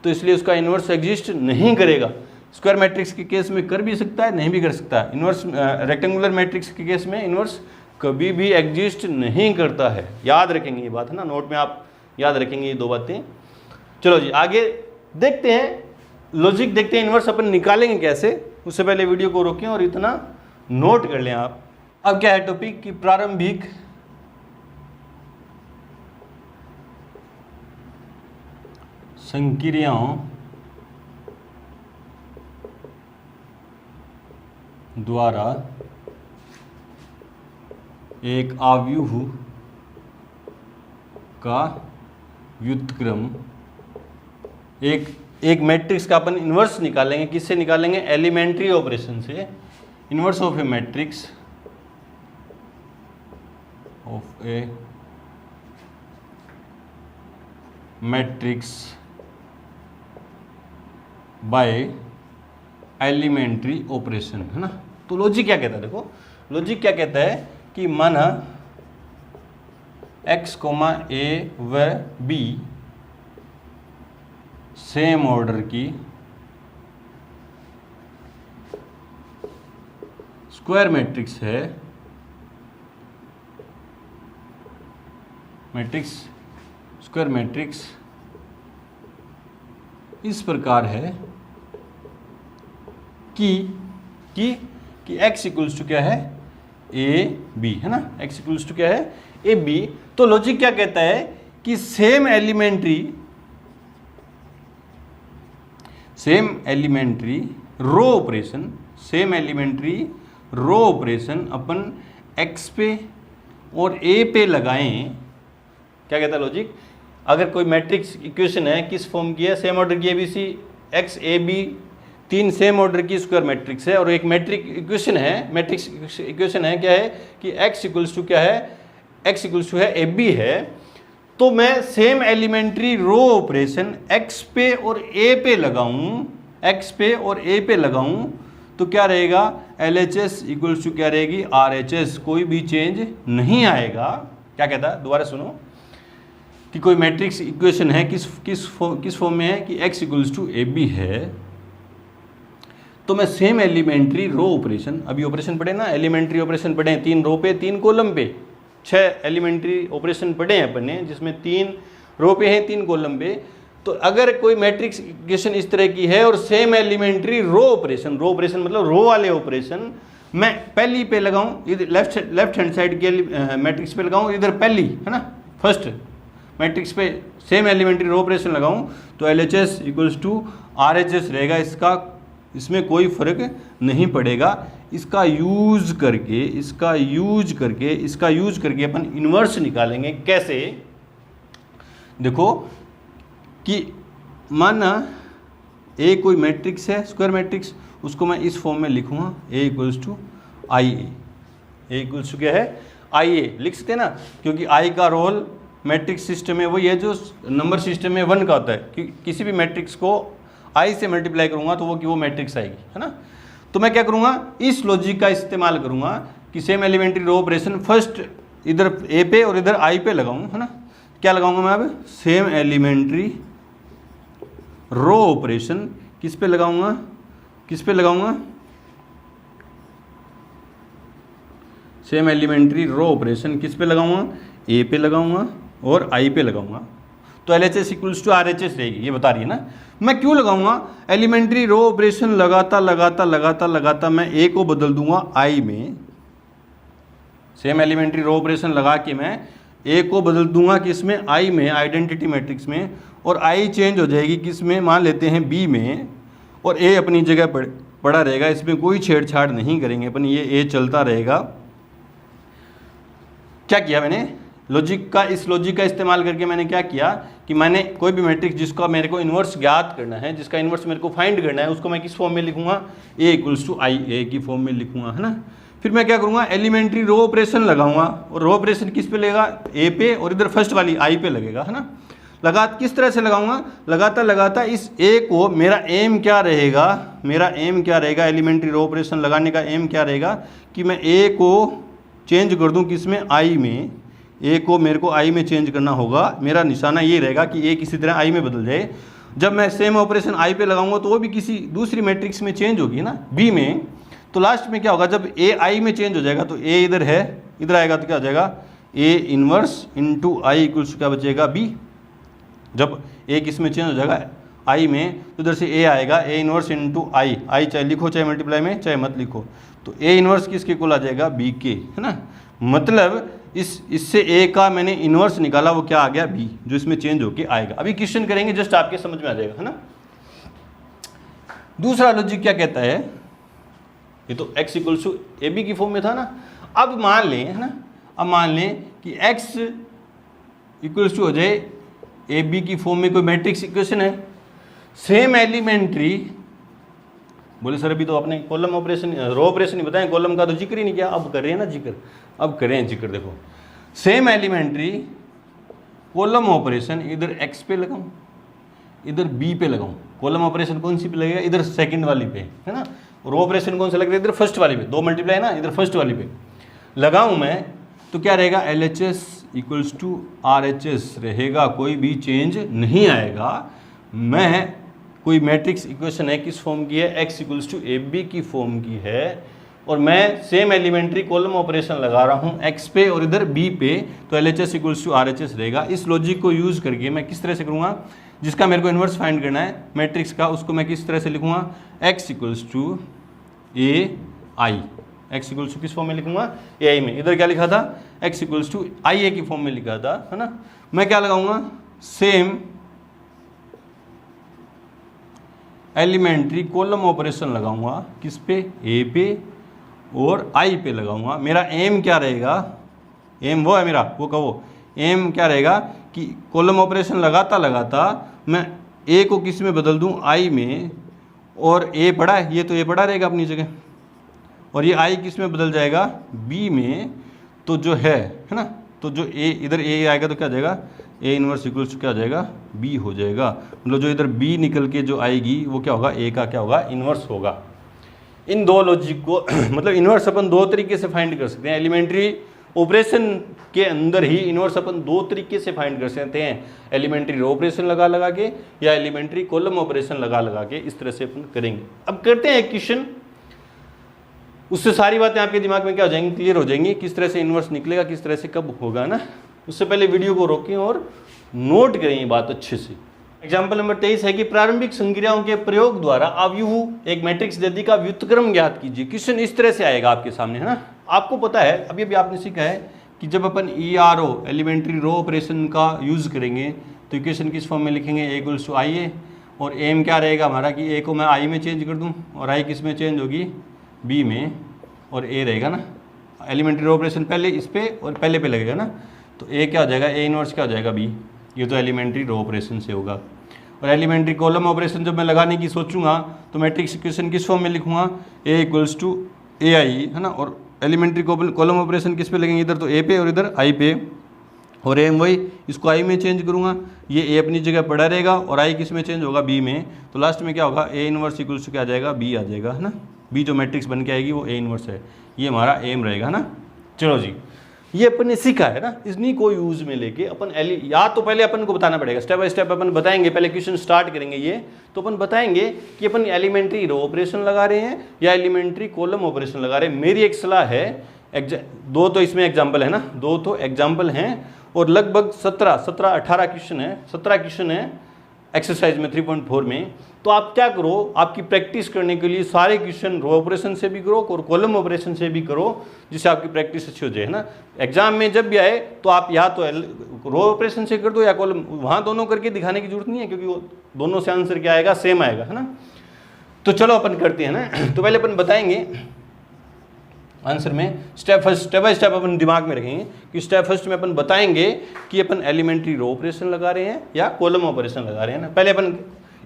तो इसलिए उसका इन्वर्स एग्जिस्ट नहीं करेगा। स्क्वायर मैट्रिक्स के केस में कर भी सकता है, नहीं भी कर सकता है। इन्वर्स रेक्टेंगुलर मैट्रिक्स के केस में इन्वर्स कभी भी एग्जिस्ट नहीं करता है, याद रखेंगे ये बात है ना, नोट में आप याद रखेंगे ये दो बातें। चलो जी आगे देखते हैं, लॉजिक देखते हैं, इन्वर्स अपन निकालेंगे कैसे। उससे पहले वीडियो को रोकें और इतना नोट कर लें आप। अब क्या है टॉपिक कि प्रारंभिक संक्रियाओं द्वारा एक आव्यूह का व्युत्क्रम, एक मैट्रिक्स का अपन इन्वर्स निकालेंगे, किससे निकालेंगे, एलिमेंट्री ऑपरेशन से। Inverse of a matrix by elementary operation, है ना। तो लॉजिक क्या कहता है, देखो लॉजिक क्या कहता है कि माना x, a व b सेम ऑर्डर की स्क्वायर मैट्रिक्स है, स्क्वायर मैट्रिक्स इस प्रकार है कि x इक्वल्स टू क्या है, ए बी, है ना, x इक्वल्स टू क्या है, ए बी। तो लॉजिक क्या कहता है कि सेम एलिमेंट्री रो ऑपरेशन अपन x पे और a पे लगाएं। क्या कहता है लॉजिक, अगर कोई मैट्रिक्स इक्वेशन है, किस फॉर्म की है, सेम ऑर्डर की ABC x a b, तीन सेम ऑर्डर की स्क्वायर मैट्रिक्स है, और एक मैट्रिक्स इक्वेशन है क्या है कि x इक्वल्स टू क्या है, x इक्वल्स टू है ए बी है। तो मैं same elementary row operation x पे और a पे लगाऊं, तो क्या रहेगा, LHS इक्वल्स टू क्या रहेगी, RHS, कोई भी चेंज नहीं आएगा। क्या कहता है, दोबारा सुनो, कि कोई मैट्रिक्स इक्वेशन है, किस फॉर्म में है कि x equals to A B है, तो मैं सेम एलिमेंट्री रो ऑपरेशन, अभी ऑपरेशन पढ़े ना, एलिमेंट्री ऑपरेशन पढ़े, 3 रो पे 3 कॉलम पे, 6 एलिमेंट्री ऑपरेशन पढ़े हैं अपन ने, जिसमें 3 रो पे हैं 3 कॉलम पे। तो अगर कोई मैट्रिक्स इक्वेशन इस तरह की है और सेम एलिमेंट्री रो ऑपरेशन मतलब रो वाले ऑपरेशन मैं पहली पे लगाऊं, इधर लेफ्ट हैंड साइड के मैट्रिक्स पे लगाऊं, इधर पहली, है ना, फर्स्ट मैट्रिक्स पे सेम एलिमेंट्री रो ऑपरेशन लगाऊं, तो LHS इक्वल्स टू RHS रहेगा। इसमें कोई फर्क नहीं पड़ेगा। इसका यूज करके अपन इन्वर्स निकालेंगे। कैसे, देखो कि माना ए कोई मैट्रिक्स है, स्क्वायर मैट्रिक्स, उसको मैं इस फॉर्म में लिखूंगा, A equals to I A equals to क्या है, आई ए लिख सकते हैं ना, क्योंकि आई का रोल मैट्रिक्स सिस्टम में वही है जो नंबर सिस्टम में 1 का होता है। कि किसी भी मैट्रिक्स को आई से मल्टीप्लाई करूंगा तो वो मैट्रिक्स आएगी, है ना। तो मैं क्या करूंगा, इस लॉजिक का इस्तेमाल करूंगा कि same elementary row operation first इधर ए पे और इधर आई पे लगाऊं, है ना। क्या लगाऊंगा मैं अब, सेम एलिमेंट्री रो ऑपरेशन किस पे लगाऊंगा, सेम एलिमेंट्री रो ऑपरेशन किस पे लगाऊंगा, ए पे लगाऊंगा और आई पे लगाऊंगा। तो LHS इक्वल्स टू RHS रहेगी, ये बता रही है ना। मैं क्यों लगाऊंगा, एलिमेंट्री रो ऑपरेशन लगाता मैं ए को बदल दूंगा आई में, सेम एलिमेंट्री रो ऑपरेशन लगा के मैं ए को बदल दूंगा किसमें, आई में, आइडेंटिटी मैट्रिक्स में, और आई चेंज हो जाएगी किसमें, मान लेते हैं बी में, और ए अपनी जगह पड़ा रहेगा। इसमें कोई छेड़छाड़ नहीं करेंगे अपन, ये ए चलता रहेगा। क्या किया मैंने, इस लॉजिक का इस्तेमाल करके मैंने क्या किया कि मैंने कोई भी मैट्रिक्स जिसका मेरे को इन्वर्स ज्ञात करना है, जिसका इन्वर्स मेरे को फाइंड करना है, उसको मैं किस फॉर्म में लिखूंगा, A = I, A की फॉर्म में लिखूंगा, है ना। फिर मैं क्या करूंगा, एलिमेंट्री रो ऑपरेशन लगाऊंगा, और रो ऑपरेशन किस पे लगेगा, A पे, और इधर फर्स्ट वाली I पे लगेगा, है ना। किस तरह से लगाऊंगा, लगाता इस A को, मेरा एम क्या रहेगा, एलिमेंट्री रो ऑपरेशन लगाने का एम क्या रहेगा कि मैं A को चेंज कर दूं किस में, I में। A को मेरे को I में चेंज करना होगा, मेरा निशाना ये रहेगा कि A किसी तरह I में बदल जाए। जब मैं सेम ऑपरेशन I पे लगाऊंगा तो वो भी किसी दूसरी मैट्रिक्स में चेंज होगी ना, B में। तो लास्ट में क्या होगा, जब A I में चेंज हो जाएगा तो A इधर है, इधर आएगा तो क्या हो जाएगा, A इनवर्स इंटू I = क्या बचेगा, B। जब A किस में चेंज हो जाएगा, I में, तो इधर से A आएगा, A इनवर्स इंटू I चाहे लिखो चाहे मल्टीप्लाई में चाहे मत लिखो, तो A इनवर्स किसके कुल आ जाएगा, B के, है ना। मतलब इससे A का मैंने इनवर्स निकाला, वो क्या आ गया, B, जो इसमें चेंज होके आएगा। अभी क्वेश्चन करेंगे, जस्ट आपके समझ में आ जाएगा, है ना। दूसरा लॉजिक क्या कहता है, ये तो x = AB की फॉर्म में था ना। अब मान लें, है ना, अब मान लें कि x = हो जाए AB की फॉर्म में कोई मैट्रिक्स इक्वेशन है, सेम एलिमेंट्री, बोले सर अभी तो आपने कॉलम ऑपरेशन, रो ऑपरेशन ही बताएं, कॉलम का तो जिक्र ही नहीं किया। अब कर रहे हैं ना जिक्र, अब करें जिक्र। देखो सेम एलिमेंट्री कॉलम ऑपरेशन, इधर x पे लगाऊं, इधर B पे लगाऊं। कॉलम ऑपरेशन कौन सी पे लगेगा, इधर सेकंड वाली पे, है ना। रो ऑपरेशन कौन सा लगेगा, इधर फर्स्ट वाली पे, 2 मल्टीप्लाई है ना, इधर फर्स्ट वाली पे लगाऊं मैं, तो क्या रहेगा, LHS = RHS रहेगा, कोई भी चेंज नहीं आएगा। मैं कोई मैट्रिक्स इक्वेशन है, किस फॉर्म की है, x = AB की फॉर्म की है, और मैं सेम एलिमेंट्री कॉलम ऑपरेशन लगा रहा हूँ x पे और इधर B पे, तो LHS = RHS रहेगा। इस लॉजिक को यूज़ करके मैं किस तरह से करूँगा, जिसका मेरे को इन्वर्स फाइंड करना है मैट्रिक्स का, उसको मैं किस तरह से लिखूँगा, x = AI, x = किस फॉर्म में लिखूँगा, AI में। इधर क्या लिखा था, x = IA की फॉर्म में लिखा था, है ना। मैं क्या लगाऊंगा, सेम एलिमेंट्री कॉलम ऑपरेशन लगाऊंगा, किस पे, A पे और I पे लगाऊंगा। मेरा एम क्या रहेगा, एम वो है मेरा, वो कहो एम क्या रहेगा कि कॉलम ऑपरेशन लगाता मैं A को किस में बदल दूं, I में, और A पड़ा है, ये तो A पड़ा रहेगा अपनी जगह, और ये I किस में बदल जाएगा, B में। तो जो है ना, तो जो A इधर A आएगा तो क्या आ जाएगा, A इनवर्स = क्या आ जाएगा, B हो जाएगा। मतलब जो इधर B निकल के जो आएगी वो क्या होगा, A का क्या होगा, इनवर्स होगा। इन दो लॉजिक को मतलब इनवर्स अपन 2 तरीके से फाइंड कर सकते हैं। एलिमेंट्री ऑपरेशन के अंदर ही इनवर्स अपन 2 तरीके से फाइंड कर सकते हैं, एलिमेंट्री रो ऑपरेशन लगा के, या एलिमेंट्री कॉलम ऑपरेशन लगा के, इस तरह से अपन करेंगे। अब करते हैं एक क्वेश्चन, उससे सारी बातें आपके दिमाग में क्या हो जाएंगी, क्लियर हो जाएंगी, किस तरह से इनवर्स निकलेगा, किस तरह से कब होगा ना। उससे पहले वीडियो को रोकें और नोट करें ये बात अच्छे से। एग्जाम्पल नंबर 23 है कि प्रारंभिक संक्रियाओं के प्रयोग द्वारा अवयव एक मैट्रिक्स यदि का व्युत्क्रम ज्ञात कीजिए। क्वेश्चन इस तरह से आएगा आपके सामने, है ना। आपको पता है, अभी अभी आपने सीखा है कि जब अपन ERO एलिमेंट्री रो ऑपरेशन का यूज़ करेंगे तो इक्वेशन किस फॉर्म में लिखेंगे, A = IA, और एम क्या रहेगा हमारा कि A को मैं I में चेंज कर दूँ, और I किस में चेंज होगी, B में, और A रहेगा ना। एलिमेंट्री रो ऑपरेशन पहले इस पे और पहले पे लगेगा ना, तो A क्या हो जाएगा, A इनवर्स क्या हो जाएगा, B। ये तो एलिमेंट्री रो ऑपरेशन से होगा। और एलिमेंट्री कॉलम ऑपरेशन जब मैं लगाने की सोचूंगा तो मैट्रिक्स इक्वेशन किस फॉर्म में लिखूंगा, A = AI, है ना। और एलिमेंट्री कॉलम ऑपरेशन किस पे लगेंगे, इधर तो A पे और इधर I पे, और एम वही, इसको I में चेंज करूँगा, ये A अपनी जगह पड़ा रहेगा, और I किस में चेंज होगा, B में। तो लास्ट में क्या होगा, A इनवर्स = क्या आ जाएगा, B आ जाएगा, है ना। B जो मैट्रिक्स बन के आएगी वो A इनवर्स है, ये हमारा एम रहेगा, है ना। चलो जी, ये अपन ने सीखा है ना, इतनी को यूज में लेके अपन या तो पहले अपन को बताना पड़ेगा, स्टेप बाय स्टेप अपन बताएंगे। पहले क्वेश्चन स्टार्ट करेंगे ये, तो अपन बताएंगे कि अपन एलिमेंट्री रो ऑपरेशन लगा रहे हैं या एलिमेंट्री कॉलम ऑपरेशन लगा रहे हैं। मेरी एक सलाह है, 2 तो इसमें एग्जाम्पल है ना, 2 तो एग्जाम्पल हैं, और लगभग 17-18 क्वेश्चन है, 17 क्वेश्चन है एक्सरसाइज में 3.4 में। तो आप क्या करो, आपकी प्रैक्टिस करने के लिए सारे क्वेश्चन रो ऑपरेशन से भी करो और कॉलम ऑपरेशन से भी करो, जिससे आपकी प्रैक्टिस अच्छी हो जाए, है ना। एग्जाम में जब भी आए तो आप या तो रो ऑपरेशन से कर दो या कॉलम, वहाँ दोनों करके दिखाने की जरूरत नहीं है, क्योंकि वो दोनों से आंसर क्या आएगा, सेम आएगा, है ना। तो चलो अपन करते हैं ना। तो पहले अपन बताएंगे आंसर में स्टेप बाय स्टेप अपन दिमाग में रखेंगे कि स्टेप फर्स्ट में अपन बताएंगे कि अपन एलिमेंट्री रो ऑपरेशन लगा रहे हैं या कॉलम ऑपरेशन लगा रहे हैं ना। पहले अपन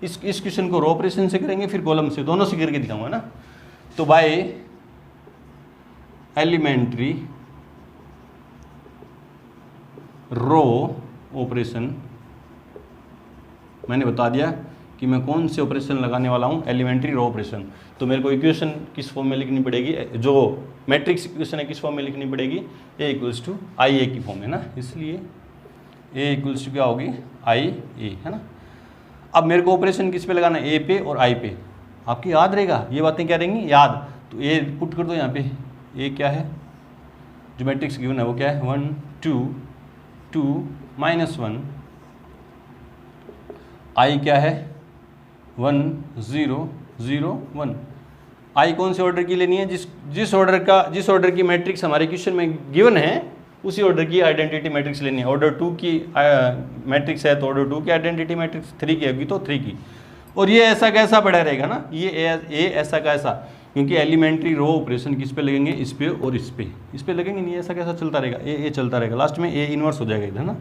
इस क्वेश्चन को रो ऑपरेशन से करेंगे, फिर कॉलम से, दोनों से करके दिखाऊंगा ना। तो बाय एलिमेंट्री रो ऑपरेशन मैंने बता दिया कि मैं कौन से ऑपरेशन लगाने वाला हूं, एलिमेंट्री रो ऑपरेशन। तो मेरे को इक्वेशन किस फॉर्म में लिखनी पड़ेगी, जो मैट्रिक्स इक्वेशन है किस फॉर्म में लिखनी पड़ेगी, ए इक्वल्स टू आई ए की फॉर्म है ना, इसलिए ए इक्वल्स टू क्या होगी, आई ए, है ना। अब मेरे को ऑपरेशन किस पे लगाना है, ए पे और आई पे। आपकी याद रहेगा, ये बातें क्या रहेंगी याद। तो ए पुट कर दो यहाँ पे, ए क्या है, जो मैट्रिक्स गिवन है वो क्या है, 1 2 2 -1, आई क्या है 1 0 0 1। आई कौन से ऑर्डर की लेनी है, जिस ऑर्डर की मैट्रिक्स हमारे क्वेश्चन में गिवन है उसी ऑर्डर की आइडेंटिटी मैट्रिक्स लेनी है। ऑर्डर 2 की मैट्रिक्स है तो ऑर्डर 2 की आइडेंटिटी मैट्रिक्स, 3 की होगी तो 3 की। और ये ऐसा कैसा पड़ा रहेगा ना, ये ए ऐसा कैसा, क्योंकि एलिमेंट्री रो ऑपरेशन किस पे लगेंगे, इस पे और इस पे लगेंगे नहीं, ऐसा कैसा चलता रहेगा, ए चलता रहेगा, लास्ट में ए इनवर्स हो जाएगा इधर ना।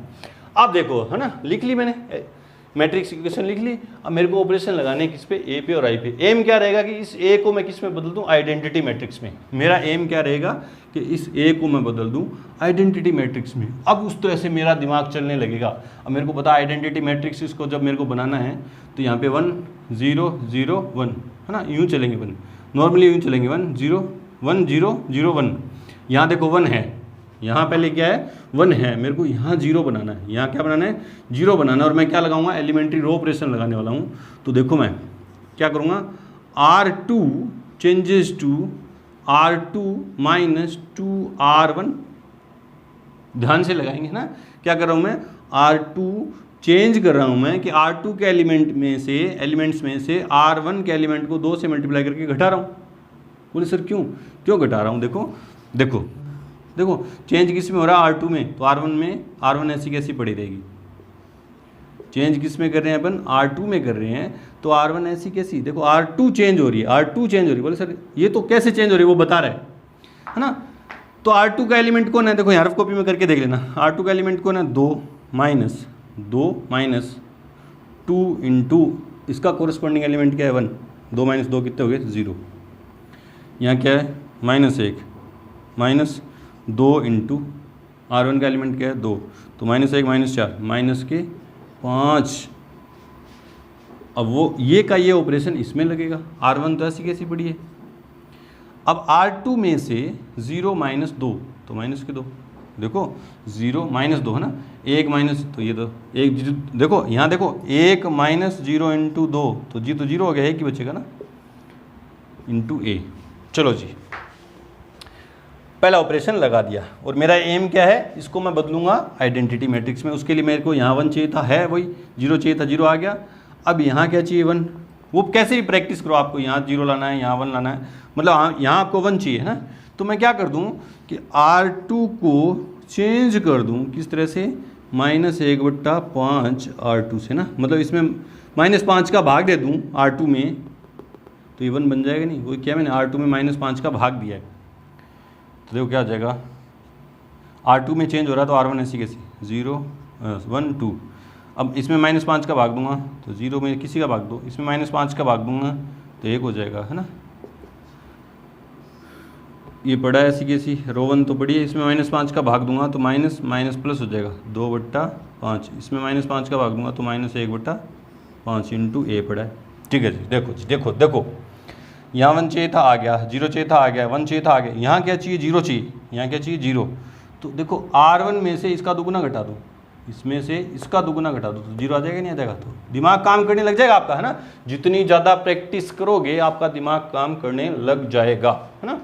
अब देखो है ना, लिख ली मैंने मैट्रिक्स इक्वेशन लिख ली। अब मेरे को ऑपरेशन लगाने किस पे, ए पे और आई पे। एम क्या रहेगा कि इस ए को मैं किस में बदल दूं, आइडेंटिटी मैट्रिक्स में। मेरा एम क्या रहेगा कि इस ए को मैं बदल दूं आइडेंटिटी मैट्रिक्स में। अब उस तरह से मेरा दिमाग चलने लगेगा। अब मेरे को पता आइडेंटिटी मैट्रिक्स इसको जब मेरे को बनाना है तो यहाँ पे 1 0 0 1 है ना, यूँ चलेंगे 1, नॉर्मली यूँ चलेंगे 1 0 1 0 0 1। यहाँ देखो 1 है, यहाँ पहले क्या है 1 है, मेरे को यहाँ 0 बनाना है, यहाँ क्या बनाना है 0 बनाना है। और मैं क्या लगाऊंगा, एलिमेंट्री रो ऑपरेशन लगाने वाला हूँ। तो देखो मैं क्या करूँगा, R2 changes to R2 -2 R1। ध्यान से लगाएंगे ना, क्या कर रहा हूँ मैं, R2 चेंज कर रहा हूँ मैं कि R2 के एलिमेंट्स में से R1 के एलिमेंट को 2 से मल्टीप्लाई करके घटा रहा हूँ। बोले सर क्यों घटा रहा हूँ, देखो चेंज किस में हो रहा है, R2 में, तो R1 ऐसी कैसी पड़ी रहेगी। चेंज किस में कर रहे हैं अपन, R2 में कर रहे हैं, तो R1 ऐसी कैसी, देखो R2 चेंज हो रही है। बोले सर ये तो कैसे चेंज हो रही है, वो बता रहा है ना। तो R2 का एलिमेंट कौन है, देखो यहाँ रफ कॉपी में करके देख लेना। R2 का एलिमेंट कौन है, 2 - 2 इंटू इसका कोरस्पॉन्डिंग एलिमेंट क्या है 1, 2 - 2 कितने हो गए 0। यहाँ क्या है -1 -2 इंटू R1 का एलिमेंट क्या है 2, तो -1 -4 के 5। अब वो ये का ये ऑपरेशन इसमें लगेगा, R1 तो ऐसी कैसी पड़ी है। अब R2 में से 0 - 2 तो माइनस के 2, देखो 0 - 2 है ना, 1 माइनस, तो ये तो 1 देखो यहाँ देखो 1 - 0 इंटू 2 तो जी तो 0 हो गया, 1 ही बचेगा ना, इंटू ए। चलो जी, पहला ऑपरेशन लगा दिया। और मेरा एम क्या है, इसको मैं बदलूंगा आइडेंटिटी मैट्रिक्स में। उसके लिए मेरे को यहाँ 1 चाहिए था, है वही 0 चाहिए था, 0 आ गया। अब यहाँ क्या चाहिए 1, वो कैसे भी प्रैक्टिस करो, आपको यहाँ 0 लाना है, यहाँ 1 लाना है, मतलब यहाँ आपको 1 चाहिए है ना। तो मैं क्या कर दूँ कि R2 को चेंज कर दूँ किस तरह से, -1/5 R2 से ना, मतलब इसमें -5 का भाग दे दूँ R2 में, तो ये 1 बन जाएगा नहीं। वो क्या मैंने R2 में -5 का भाग दिया है, तो देखो क्या आ जाएगा, R2 में चेंज हो रहा है तो R1 ऐसी कैसी 0 1 2। अब इसमें -5 का भाग दूंगा तो 0 में किसी का भाग दो, इसमें -5 का भाग दूंगा तो 1 हो जाएगा है ना। ये पड़ा है ऐसी कैसी, रो 1 तो पड़ी है, इसमें -5 का भाग दूंगा तो माइनस प्लस हो जाएगा 2/5। इसमें -5 का भाग दूंगा तो -1/5 इंटू ए पड़ा है। ठीक है जी, देखो यहाँ 1 चाहिए था आ गया, 0 चाहिए था आ गया, 1 चाहिए था आ गया। यहाँ क्या चाहिए 0 चाहिए, यहाँ क्या चाहिए 0। तो देखो R1 में से इसका दुगुना घटा दो, इसमें से इसका दुगुना घटा दो तो 0 आ जाएगा, नहीं आ जाएगा। तो दिमाग काम करने लग जाएगा आपका है ना, जितनी ज़्यादा प्रैक्टिस करोगे आपका दिमाग काम करने लग जाएगा है ना।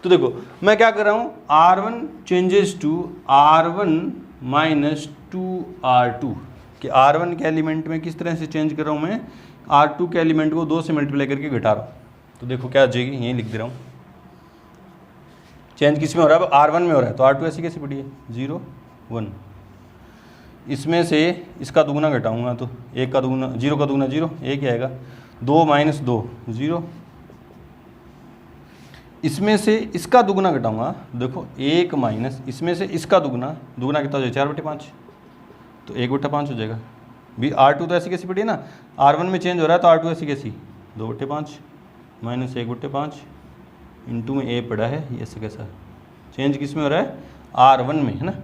तो देखो मैं क्या कर रहा हूँ, R1 changes to R1 -2 R2 कि R1 के एलिमेंट में किस तरह से चेंज कर रहा हूँ मैं, R2 के एलिमेंट को 2 से मल्टीप्लाई करके घटा रहा हूँ। तो देखो क्या आ जाएगी, यहीं लिख दे रहा हूँ, चेंज किस में हो रहा है, R1 में हो रहा है, तो R2 ऐसी कैसी पड़ी है 0 1। इसमें से इसका दुगुना घटाऊंगा तो 1 का दुगुना 0 का दुगुना 0, 1 आएगा, 2 - 2 0। इसमें से इसका दुगुना घटाऊंगा, देखो 1 माइनस इसमें से इसका दुगुना, दुगुना कितना हो जाएगा 4/5, तो 1/5 हो जाएगा। भी R2 तो ऐसी कैसी पड़ी है ना, R1 में चेंज हो रहा है तो R2 ऐसी कैसी 2/5 माइनस 1/5 इंटू में A पड़ा है, ये ऐसा कैसा चेंज किस में हो रहा है R1 में, है ना।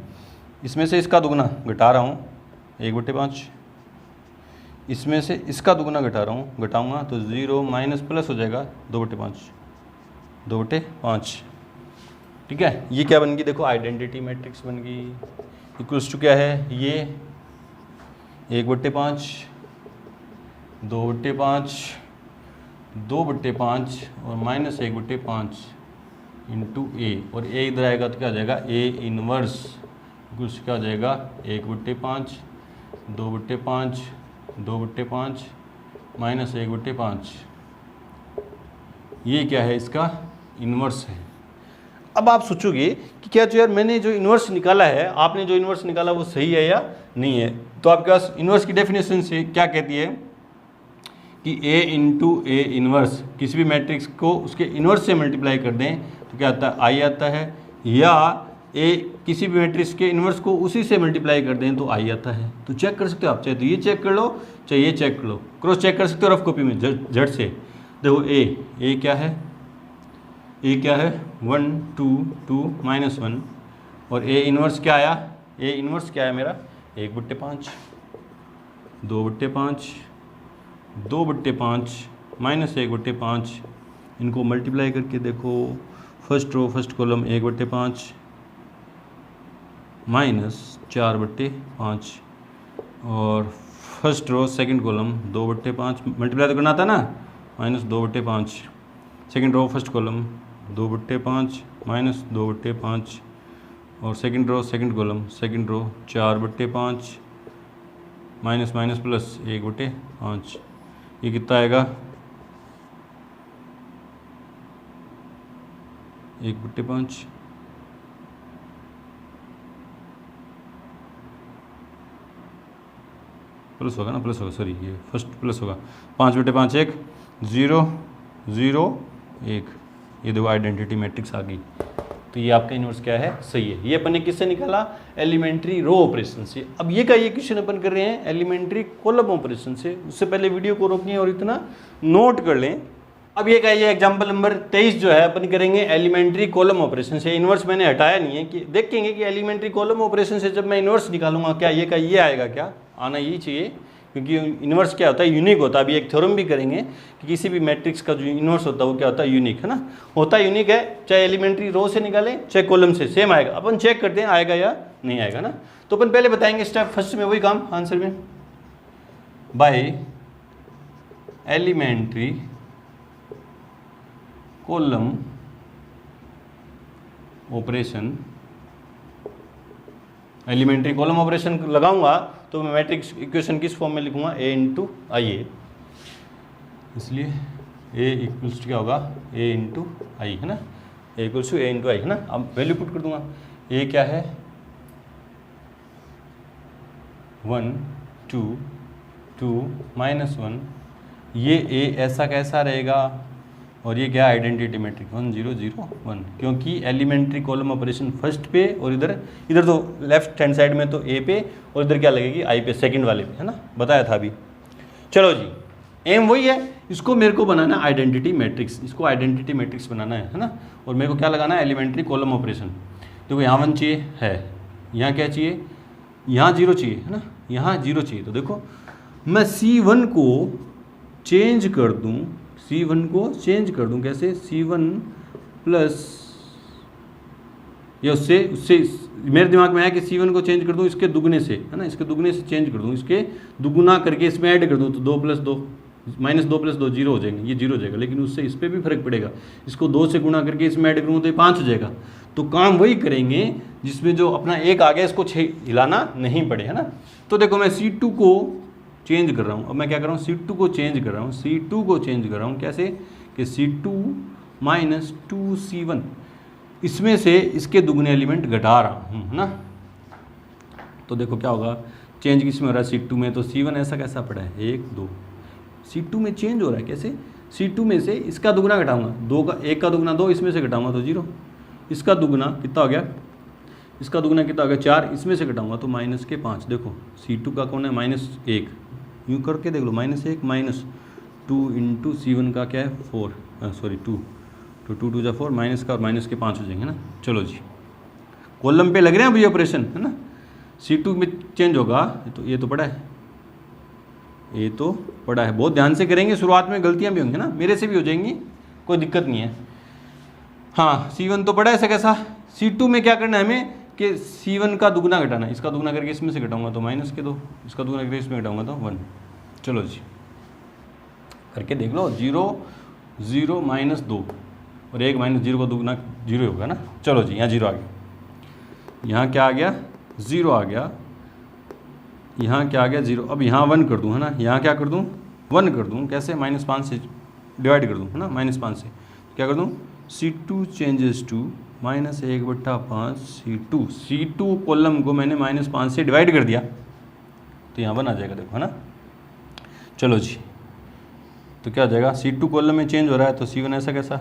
इसमें से इसका दुगुना घटा रहा हूँ 1/5, इसमें से इसका दुगुना घटा रहा हूँ, घटाऊँगा तो 0 माइनस प्लस हो जाएगा 2/5, ठीक है। ये क्या बन गई, देखो आइडेंटिटी मैट्रिक्स बन गई। इक्वल्स टू क्या है, ये 1/5, 2/5 और माइनस 1/5 इंटू ए, और ए इधर आएगा तो क्या हो जाएगा ए इनवर्स, इक्वल्स क्या हो जाएगा 1/5, 2/5 माइनस 1/5, ये क्या है इसका इन्वर्स है। अब आप सोचोगे कि क्या जो यार मैंने जो इन्वर्स निकाला है, आपने जो इन्वर्स निकाला वो सही है या नहीं है। तो आपके पास इन्वर्स की डेफिनेशन से क्या कहती है कि a इंटू ए इन्वर्स, किसी भी मैट्रिक्स को उसके इन्वर्स से मल्टीप्लाई कर दें तो क्या आता है आई आता है, या a किसी भी मैट्रिक्स के इन्वर्स को उसी से मल्टीप्लाई कर दें तो आई आता है। तो चेक कर सकते हो आप, चाहे तो ये चेक कर लो चाहे ये चेक कर लो, क्रॉस चेक कर सकते हो रफ कॉपी में झट से। देखो a क्या है, a क्या है 1 2 2 -1, और a इन्वर्स क्या आया, a इन्वर्स क्या है मेरा 1/5, 2/5 माइनस 1/5, इनको मल्टीप्लाई करके देखो, first row first column 1/5 minus 4/5, और first row second column 2/5, multiply तो करना था ना, minus 2/5, second row first column 2/5 minus 2/5, और second row second column second row 4/5 minus minus plus 1/5, ये कितना आएगा 1/5, प्लस होगा ना, प्लस होगा सॉरी, ये फर्स्ट प्लस होगा 5/5 1 0 0 1, ये देखो आइडेंटिटी मैट्रिक्स आ गई। तो ये आपका इन्वर्स क्या है सही है। ये अपन ने किससे निकाला, एलिमेंट्री रो ऑपरेशन से। अब ये का ये क्वेश्चन अपन कर रहे हैं एलिमेंट्री कॉलम ऑपरेशन से। उससे पहले वीडियो को रोकिए और इतना नोट कर लें। अब ये का ये एग्जांपल नंबर 23 जो है अपन करेंगे एलिमेंट्री कॉलम ऑपरेशन से। इन्वर्स मैंने हटाया नहीं है, कि देखेंगे कि एलिमेंट्री कॉलम ऑपरेशन से जब मैं इन्वर्स निकालूंगा क्या ये का ये आएगा, क्या आना यही चाहिए, क्योंकि इन्वर्स क्या होता है यूनिक होता है। अभी एक थ्योरम भी करेंगे कि किसी भी मैट्रिक्स का जो इन्वर्स होता है वो क्या होता है यूनिक, है ना, होता है यूनिक है, चाहे एलिमेंट्री रो से निकालें चाहे कॉलम से, सेम आएगा। अपन चेक करते हैं आएगा या नहीं आएगा ना। तो अपन पहले बताएंगे स्टेप फर्स्ट में वही काम आंसर में, by elementary column operation. Elementary column operation लगाऊंगा तो मैं मैट्रिक्स इक्वेशन किस फॉर्म में लिखूंगा, a इंटू आई ए, इसलिए a इक्वल्स टू क्या होगा a इंटू आई, है ना, a equals to a into I, है ना। अब वैल्यू पुट कर दूंगा, a क्या है 1 2 2 -1, ये a ऐसा कैसा रहेगा, और ये क्या आइडेंटिटी मैट्रिक्स 1 0 0 1, क्योंकि एलिमेंट्री कॉलम ऑपरेशन फर्स्ट पे और इधर तो लेफ्ट हैंड साइड में तो ए पे, और इधर क्या लगेगी आई पे, सेकंड वाले पे, है ना, बताया था अभी। चलो जी, एम वही है, इसको मेरे को बनाना आइडेंटिटी मैट्रिक्स, इसको आइडेंटिटी मैट्रिक्स बनाना है ना, और मेरे को क्या लगाना है एलिमेंट्री कॉलम ऑपरेशन। देखो यहाँ 1 चाहिए है, यहाँ क्या चाहिए, यहाँ 0 चाहिए, है ना, यहाँ 0 चाहिए। तो देखो मैं C1 को चेंज कर दूँ, C1 को चेंज कर दूं कैसे, C1 प्लस, या उससे मेरे दिमाग में आया कि C1 को चेंज कर दूं इसके दुगने से, है ना, इसके दुगने से चेंज कर दूं, इसके दुगुना करके इसमें ऐड कर दूं तो 2 + 2 -2 + 2 0 हो जाएंगे, ये 0 हो जाएगा, लेकिन उससे इस पर भी फर्क पड़ेगा। इसको 2 से गुणा करके इसमें ऐड करूँ तो ये 5 हो जाएगा। तो काम वही करेंगे जिसमें जो अपना 1 आ गया इसको 6 हिलाना नहीं पड़े, है ना। तो देखो मैं C2 को चेंज कर रहा हूँ, अब मैं क्या कर रहा हूँ C2 को चेंज कर रहा हूँ, C2 को चेंज कर रहा हूँ कैसे कि C2 - 2C1, इसमें से इसके दुगने एलिमेंट घटा रहा हूँ, है ना। तो देखो क्या होगा, चेंज किस में हो रहा है C2 में, तो C1 ऐसा कैसा पड़ा है 1 2, C2 में चेंज हो रहा है कैसे, C2 में से इसका दुगना घटाऊंगा, 2 का 1 का दुगना 2, इसमें से घटाऊंगा तो 0, इसका दुगना कितना हो गया, इसका दुगना कितना हो गया 4, इसमें से घटाऊंगा तो -5। देखो C2 का कौन है -1, यूँ करके देख लो -1 -2 इंटू C1 का क्या है 4, सॉरी 2, तो 2 2 जा 4, माइनस का और माइनस के 5 हो जाएंगे ना। चलो जी, कॉलम पे लग रहे हैं अभी ऑपरेशन है ना। C2 में चेंज होगा, तो ये तो पड़ा है, ये तो पड़ा है, बहुत ध्यान से करेंगे, शुरुआत में गलतियां भी होंगी ना, मेरे से भी हो जाएंगी, कोई दिक्कत नहीं है। हाँ C1 तो पड़ा है ऐसा कैसा। C2 में क्या करना है हमें कि C1 का दुगना घटाना है, इसका दुगना करके इसमें से घटाऊंगा तो -2, इसका दुगना करके इसमें घटाऊंगा तो 1। चलो जी करके देख लो, 0 0 -2 और 1 -0 का दुगना 0 होगा ना। चलो जी यहाँ 0 आ गया, यहाँ क्या आ गया 0 आ गया, यहाँ क्या आ गया 0। अब यहाँ 1 कर दूँ है ना, यहाँ क्या कर दूँ 1 कर दूँ, कैसे -5 से डिवाइड कर दूँ है ना, -5 से क्या कर दूँ, C2 changes to -1/5 C2, C2 column को मैंने -5 से डिवाइड कर दिया तो यहाँ 1 आ जाएगा, देखो है ना। चलो जी, तो क्या हो जाएगा, C2 कॉलम में चेंज हो रहा है तो C1 ऐसा कैसा,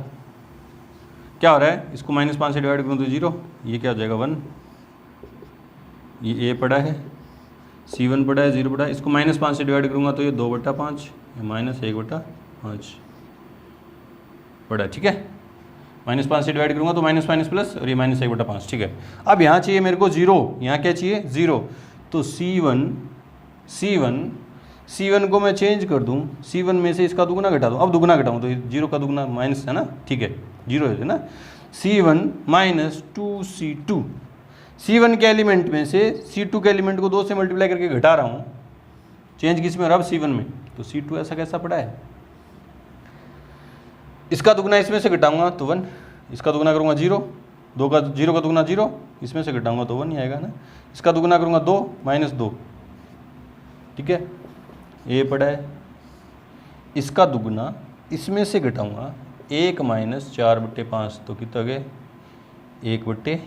क्या हो रहा है, इसको -5 से डिवाइड करूँ तो 0, ये क्या हो जाएगा 1, ये A पड़ा है, C1 पड़ा है, 0 पड़ा है, इसको -5 से डिवाइड करूँगा तो ये 2/5 -1/5 पड़ा है, ठीक है। -5 से डिवाइड करूँगा तो -+ और ये -1/5, ठीक है। अब यहाँ चाहिए मेरे को 0, यहाँ क्या चाहिए 0, तो C1 को मैं चेंज कर दूँ, C1 में से इसका दुगना घटा दूँ, अब दुगना घटाऊँ तो 0 का दुगना माइनस है ना, ठीक है 0 है ना। C1 -2C2, C1 के एलिमेंट में से C2 के एलिमेंट को 2 से मल्टीप्लाई करके घटा रहा हूँ, चेंज किस में, और अब C1 में, तो C2 ऐसा कैसा पड़ा है। इसका दुगना इसमें से घटाऊंगा तो 1, इसका दुगना करूँगा 0, 0 का दुगना 0, इसमें से घटाऊंगा तो 1 ही आएगा ना। इसका दुगना करूँगा 2 -2, ठीक है, ये पड़ा है। इसका दुगना इसमें से घटाऊंगा 1 - 4/5 तो कितना हो गया 1/5।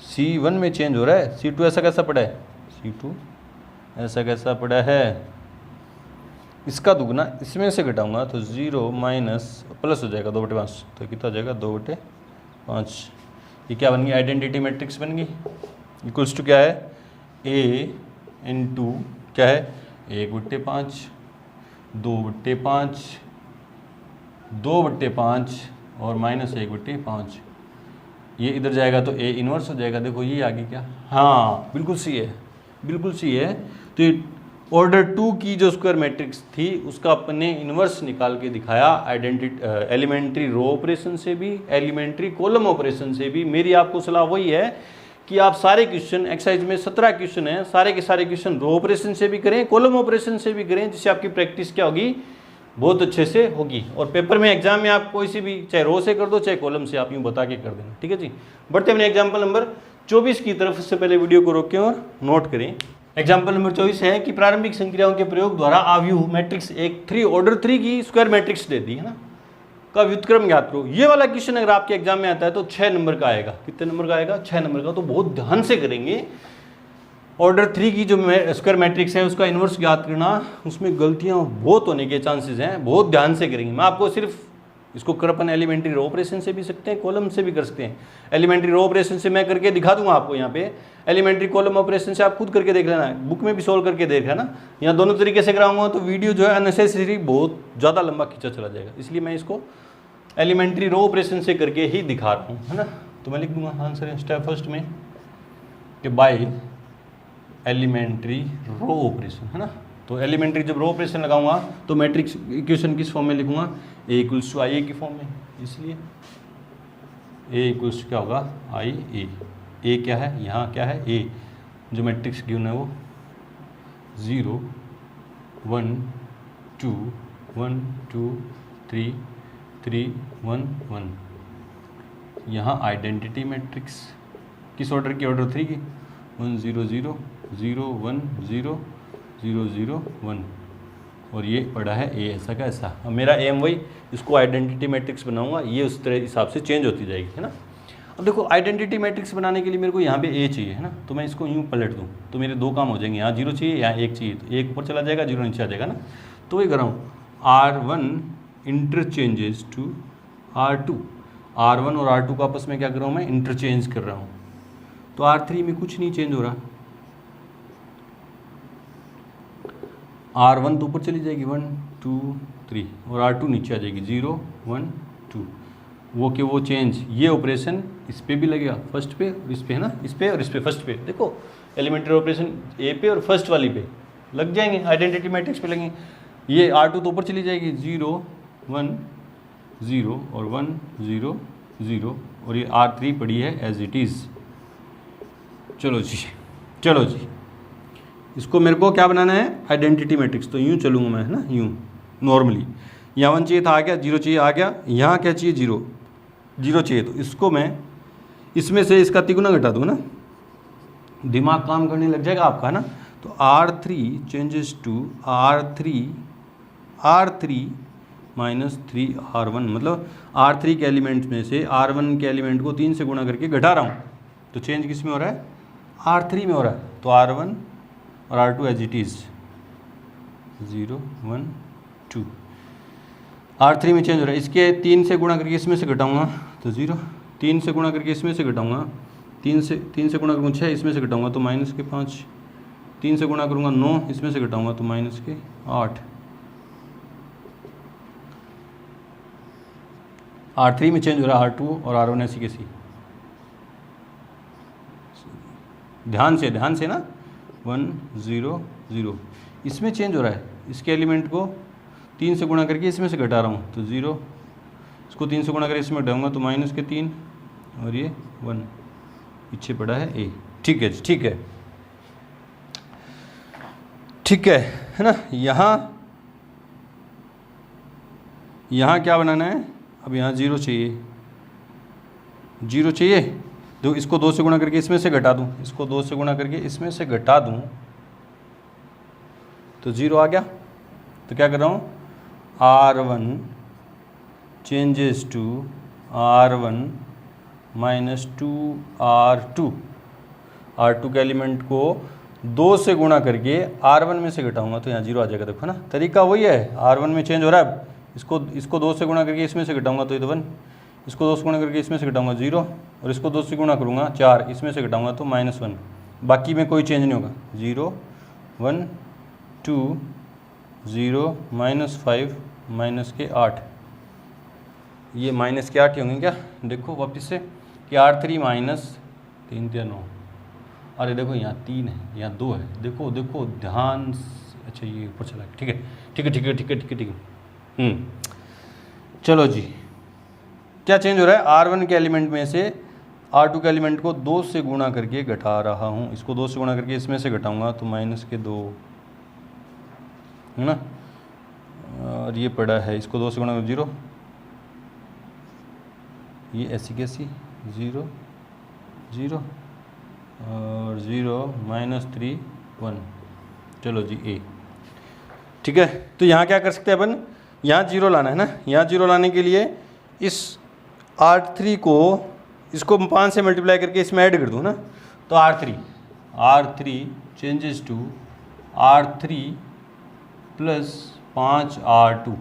C1 में चेंज हो रहा है, C2 ऐसा कैसा पड़ा है, C2 ऐसा कैसा पड़ा है। इसका दुगना इसमें से घटाऊंगा तो 0 माइनस प्लस हो जाएगा 2/5 तो कितना हो जाएगा 2/5। ये क्या बन गई, आइडेंटिटी मैट्रिक्स बन गई, इक्वल्स टू क्या है A इंटू क्या है 1/5 2/5 2/5 और -1/5, ये इधर जाएगा तो A इन्वर्स हो जाएगा। देखो ये आगे क्या, हाँ बिल्कुल सही है, बिल्कुल सही है। तो ये ऑर्डर 2 की जो स्क्वायर मैट्रिक्स थी उसका अपने इन्वर्स निकाल के दिखाया, एलिमेंट्री रो ऑपरेशन से भी, एलिमेंट्री कॉलम ऑपरेशन से भी। मेरी आपको सलाह वही है कि आप सारे क्वेश्चन, एक्सरसाइज में 17 क्वेश्चन हैं, सारे के सारे क्वेश्चन रो ऑपरेशन से भी करें, कॉलम ऑपरेशन से भी करें, जिससे आपकी प्रैक्टिस क्या होगी, बहुत अच्छे से होगी। और पेपर में एग्जाम में आप कोई सी भी, चाहे रो से कर दो चाहे कॉलम से, आप यूँ बता के कर देना, ठीक है जी। बढ़ते अपने एग्जाम्पल नंबर 24 की तरफ। से पहले वीडियो को रोकें और नोट करें। एग्जाम्पल नंबर 24 है कि प्रारंभिक संक्रियाओं के प्रयोग द्वारा आव्यूह मैट्रिक्स एक 3 ऑर्डर 3 की स्क्वायर मैट्रिक्स दे दी है ना, का व्युत्क्रम ज्ञात करो। ये वाला क्वेश्चन अगर आपके एग्जाम में आता है तो 6 नंबर का आएगा। कितने नंबर का आएगा, 6 नंबर का। तो बहुत ध्यान से करेंगे। ऑर्डर 3 की जो स्क्वायर मैट्रिक्स है उसका इन्वर्स ज्ञात करना, उसमें गलतियां बहुत होने के चांसेस हैं, बहुत ध्यान से करेंगे। मैं आपको सिर्फ इसको अपन एलिमेंट्री रो ऑपरेशन से भी सकते हैं, कॉलम से भी कर सकते हैं। एलिमेंट्री रो ऑपरेशन से मैं करके दिखा दूंगा आपको यहाँ पे, एलिमेंट्री कॉलम ऑपरेशन से आप खुद करके देख लेना है, बुक में भी सोल्व करके देख लेना। यहाँ दोनों तरीके से कराऊंगा तो वीडियो जो है अननेसेसरी बहुत ज़्यादा लंबा खींचा चला जाएगा, इसलिए मैं इसको एलिमेंट्री रो ऑपरेशन से करके ही दिखा रहा हूँ, है ना। तो मैं लिख दूंगा आंसर स्टेप फर्स्ट में कि बाय एलिमेंट्री रो ऑपरेशन, है ना। तो एलिमेंट्री जब रो ऑपरेशन लगाऊंगा तो मैट्रिक्स इक्वेशन किस फॉर्म में लिखूंगा, A इक्वल्स टू IA की फॉर्म में, इसलिए A इक्वल्स टू क्या होगा IA। A क्या है, यहाँ क्या है A, जो मैट्रिक्स गिवन है वो 0 1 2 1 2 3 3 1 1। यहाँ आइडेंटिटी मैट्रिक्स किस ऑर्डर की, ऑर्डर 3 की, 1 0 0 0 1 0 0 0 1, और ये पड़ा है A ऐसा का ऐसा। अब मेरा एम वही, इसको आइडेंटिटी मैट्रिक्स बनाऊंगा, ये उस तरह हिसाब से चेंज होती जाएगी, है ना। अब देखो आइडेंटिटी मैट्रिक्स बनाने के लिए मेरे को यहाँ पे A चाहिए, है ना। तो मैं इसको यूँ पलट दूँ तो मेरे 2 काम हो जाएंगे, यहाँ 0 चाहिए यहाँ 1 चाहिए, तो 1 ऊपर चला जाएगा 0 नीचे आ जाएगा ना। तो वही कर रहा हूँ, R1 interchanges to R2, R1 और R2 को आपस में क्या कर रहा हूँ मैं, इंटरचेंज कर रहा हूँ। तो R3 में कुछ नहीं चेंज हो रहा, R1 तो ऊपर चली जाएगी 1 2 3 और R2 नीचे आ जाएगी 0 1 2। वो कि वो चेंज, ये ऑपरेशन इस पे भी लगेगा, फर्स्ट पे और इस पे, है ना, इस पे और इस पे, फर्स्ट पे देखो एलिमेंट्री ऑपरेशन ए पे और फर्स्ट वाली पे लग जाएंगे, आइडेंटिटी मैट्रिक्स पे लगेंगे। ये R2 तो ऊपर चली जाएगी 0 1 0 और 1 0 0 और ये R3 पड़ी है एज इट इज़। चलो जी, चलो जी, इसको मेरे को क्या बनाना है, आइडेंटिटी मैट्रिक्स। तो यूँ चलूँगा मैं, है ना, यूँ नॉर्मली, यहाँ 1 चाहिए था, आ गया, 0 चाहिए, आ गया, यहाँ क्या चाहिए, 0 0 चाहिए, तो इसको मैं इसमें से इसका तिगुना घटा दूँ ना, दिमाग काम करने लग जाएगा आपका, है ना। तो R3 changes to R3 minus 3R1, मतलब R3 के एलिमेंट्स में से R1 के एलिमेंट को 3 से गुणा करके घटा रहा हूँ। तो चेंज किस में हो रहा है, R3 में हो रहा है। तो R1 और R2 as it is 0 1 2, R3 में चेंज हो रहा है। इसके 3 से गुणा करके इसमें से घटाऊँगा तो 0, 3 से गुणा करके इसमें से घटाऊँगा, 3 से गुणा करूँगा 6, इसमें से घटाऊँगा तो माइनस के 5, 3 से गुणा करूँगा 9, इसमें से घटाऊँगा तो माइनस के 8। R3 में चेंज हो रहा है, R2 और R1 ऐसी कैसी, ध्यान से ना, 1 0 0, इसमें चेंज हो रहा है। इसके एलिमेंट को 3 से गुणा करके इसमें से घटा रहा हूँ तो 0, इसको 3 से गुणा करके इसमें घटाऊँगा तो माइनस के 3 और ये 1, पीछे पड़ा है ए। ठीक है, ठीक है, ठीक है ना। यहाँ क्या बनाना है, अब यहाँ 0 चाहिए, 0 चाहिए, तो इसको 2 से गुणा करके इसमें से घटा दूँ, इसको 2 से गुणा करके इसमें से घटा दूँ तो 0 आ गया। तो क्या कर रहा हूँ, R1 changes to R1 minus 2R2, R2 के एलिमेंट को 2 से गुणा करके R1 में से घटाऊंगा तो यहाँ 0 आ जाएगा। देखो ना, तरीका वही है, R1 में चेंज हो रहा है, इसको 2 से गुणा करके इसमें से घटाऊंगा तो ये तो 1, इसको 2 से गुणा करके इसमें से घटाऊंगा 0 और इसको 2 से गुणा करूँगा 4, इसमें से घटाऊंगा तो -1, बाकी में कोई चेंज नहीं होगा। 0 1 2 0 -5 माइनस के 8, ये माइनस के 8 ही होंगे क्या, देखो वापस से कि R3 माइनस 3 3 9, अरे देखो यहाँ 3 है, यहाँ 2 है, देखो देखो ध्यान से, अच्छा ये ऊपर चला, ठीक है ठीक है ठीक है ठीक है ठीक है ठीक है। चलो जी, क्या चेंज हो रहा है, R1 के एलिमेंट में से R2 के एलिमेंट को 2 से गुणा करके घटा रहा हूँ, इसको 2 से गुणा करके इसमें से घटाऊंगा तो माइनस के 2, है ना, और ये पड़ा है, इसको 2 से गुणा कर 0, ये ऐसी कैसी 0 0 और 0 -3 1, चलो जी ए। ठीक है, तो यहाँ क्या कर सकते हैं अपन, यहाँ 0 लाना है ना, यहाँ 0 लाने के लिए इस R3 को, इसको 5 से मल्टीप्लाई करके इसमें ऐड कर दूँ ना, तो R3 changes to R3 plus 5R2,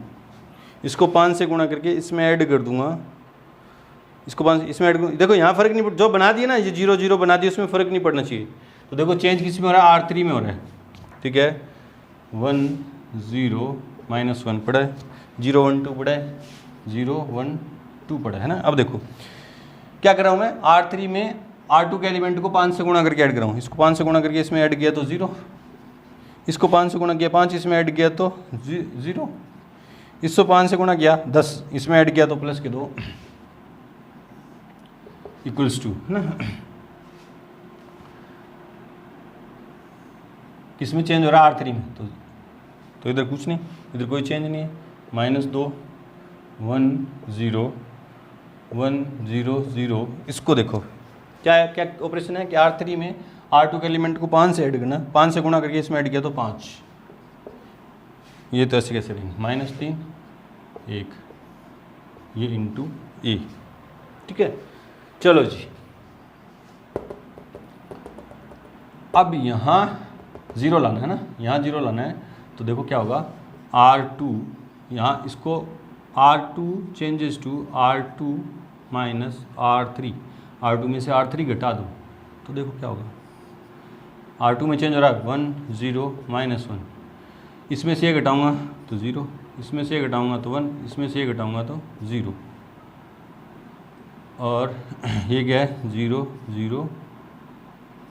इसको 5 से गुणा करके इसमें ऐड कर दूंगा, इसको 5 इसमें ऐड, देखो यहाँ फर्क नहीं, जो बना दिया ना ये 0 0 बना दिया, उसमें फ़र्क नहीं पड़ना चाहिए। तो देखो चेंज किस में हो रहा है, R3 में हो रहा है, ठीक है, 1 0 -1 पड़ा है, 0 1 2 पड़ा है, 0 1 2 पड़ा है ना। अब देखो क्या कर रहा हूँ मैं, R3 में R2 के एलिमेंट को 5 से गुणा करके ऐड कर रहा हूँ, इसको 5 से गुणा करके इसमें ऐड किया तो 0, इसको 5 से गुणा किया 5, इसमें ऐड किया तो 0, इसको 5 से गुणा किया 10, इसमें ऐड किया तो प्लस के 2 इक्वल्स टू, है ना। किस में चेंज हो रहा है, R3 में, तो इधर कुछ नहीं, इधर कोई चेंज नहीं है, -2 1 0 1 0 0। इसको देखो क्या है, क्या ऑपरेशन है कि R3 में R2 के एलिमेंट को 5 से ऐड करना, 5 से गुणा करके इसमें ऐड किया तो 5, ये तो ऐसे कैसे रहेंगे, -3 1, ये इंटू ए। ठीक है, चलो जी, अब यहाँ 0 लाना है ना, यहाँ 0 लाना है, तो देखो क्या होगा, R2, यहाँ इसको R2 changes to R2 minus R3, R2 में से R3 घटा दो तो देखो क्या होगा। R2 में चेंज हो रहा है 1 0 माइनस 1, इसमें से ये घटाऊँगा तो 0, इसमें से ये घटाऊँगा तो 1, इसमें से ये घटाऊँगा तो 0, और ये क्या है 0 0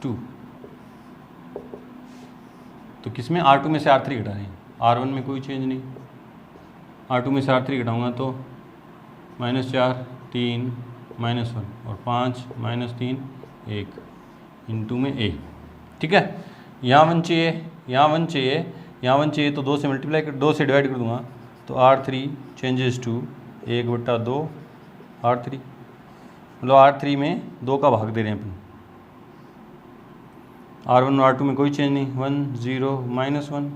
2। तो किस में R2 में से R3 घटा रहे हैं, R1 में कोई चेंज नहीं, R2 में से R3 घटाऊँगा तो -4 3 -1 और 5 -3 1 इंटू में A। ठीक है, यहाँ 1 चाहिए, यहाँ 1 चाहिए, यहाँ 1 चाहिए तो 2 से मल्टीप्लाई कर, 2 से डिवाइड कर दूंगा तो R3 चेंजेस टू 1/2 R3, मतलब R3 में 2 का भाग दे रहे हैं अपन। R1 और R2 में कोई चेंज नहीं, 1 0 -1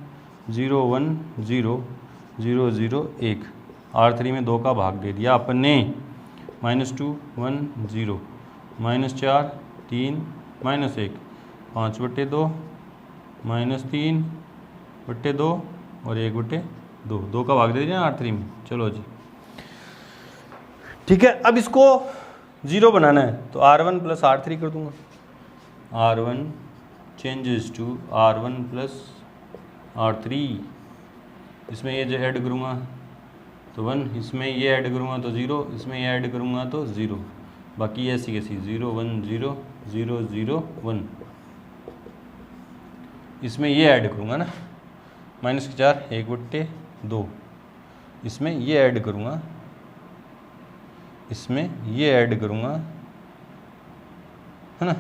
0 1 0 0 0 1, R3 में 2 का भाग दे दिया अपन ने। -2 1 0 -4 3 -1 5/2 -3/2 और 1/2, 2 का भाग दे दिया R3 में। चलो जी ठीक है, अब इसको 0 बनाना है तो R1 प्लस R3 कर दूंगा, R1 changes to R1 plus R3, इसमें ये जो ऐड करूँगा तो 1, इसमें ये ऐड करूँगा तो 0, इसमें ये ऐड करूँगा तो 0, बाकी ऐसी कैसी 0 1 0 0 0 1, इसमें ये ऐड करूँगा ना -4 1/2, इसमें ये ऐड करूँगा, इसमें ये ऐड करूँगा है ना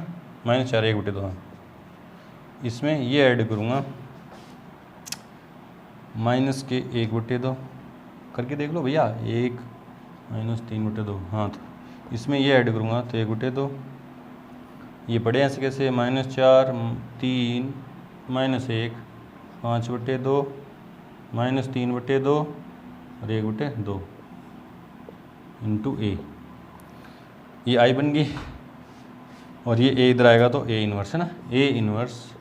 -4 1/2, इसमें ये ऐड करूँगा -1/2, करके देख लो भैया, 1 -3/2, हाँ तो इसमें ये ऐड करूँगा तो 1/2, ये पड़े ऐसे कैसे -4 3 -1 5/2 -3/2 और 1/2 इंटू A, ये I बन गई और ये A इधर आएगा तो A इन्वर्स है ना, A इन्वर्स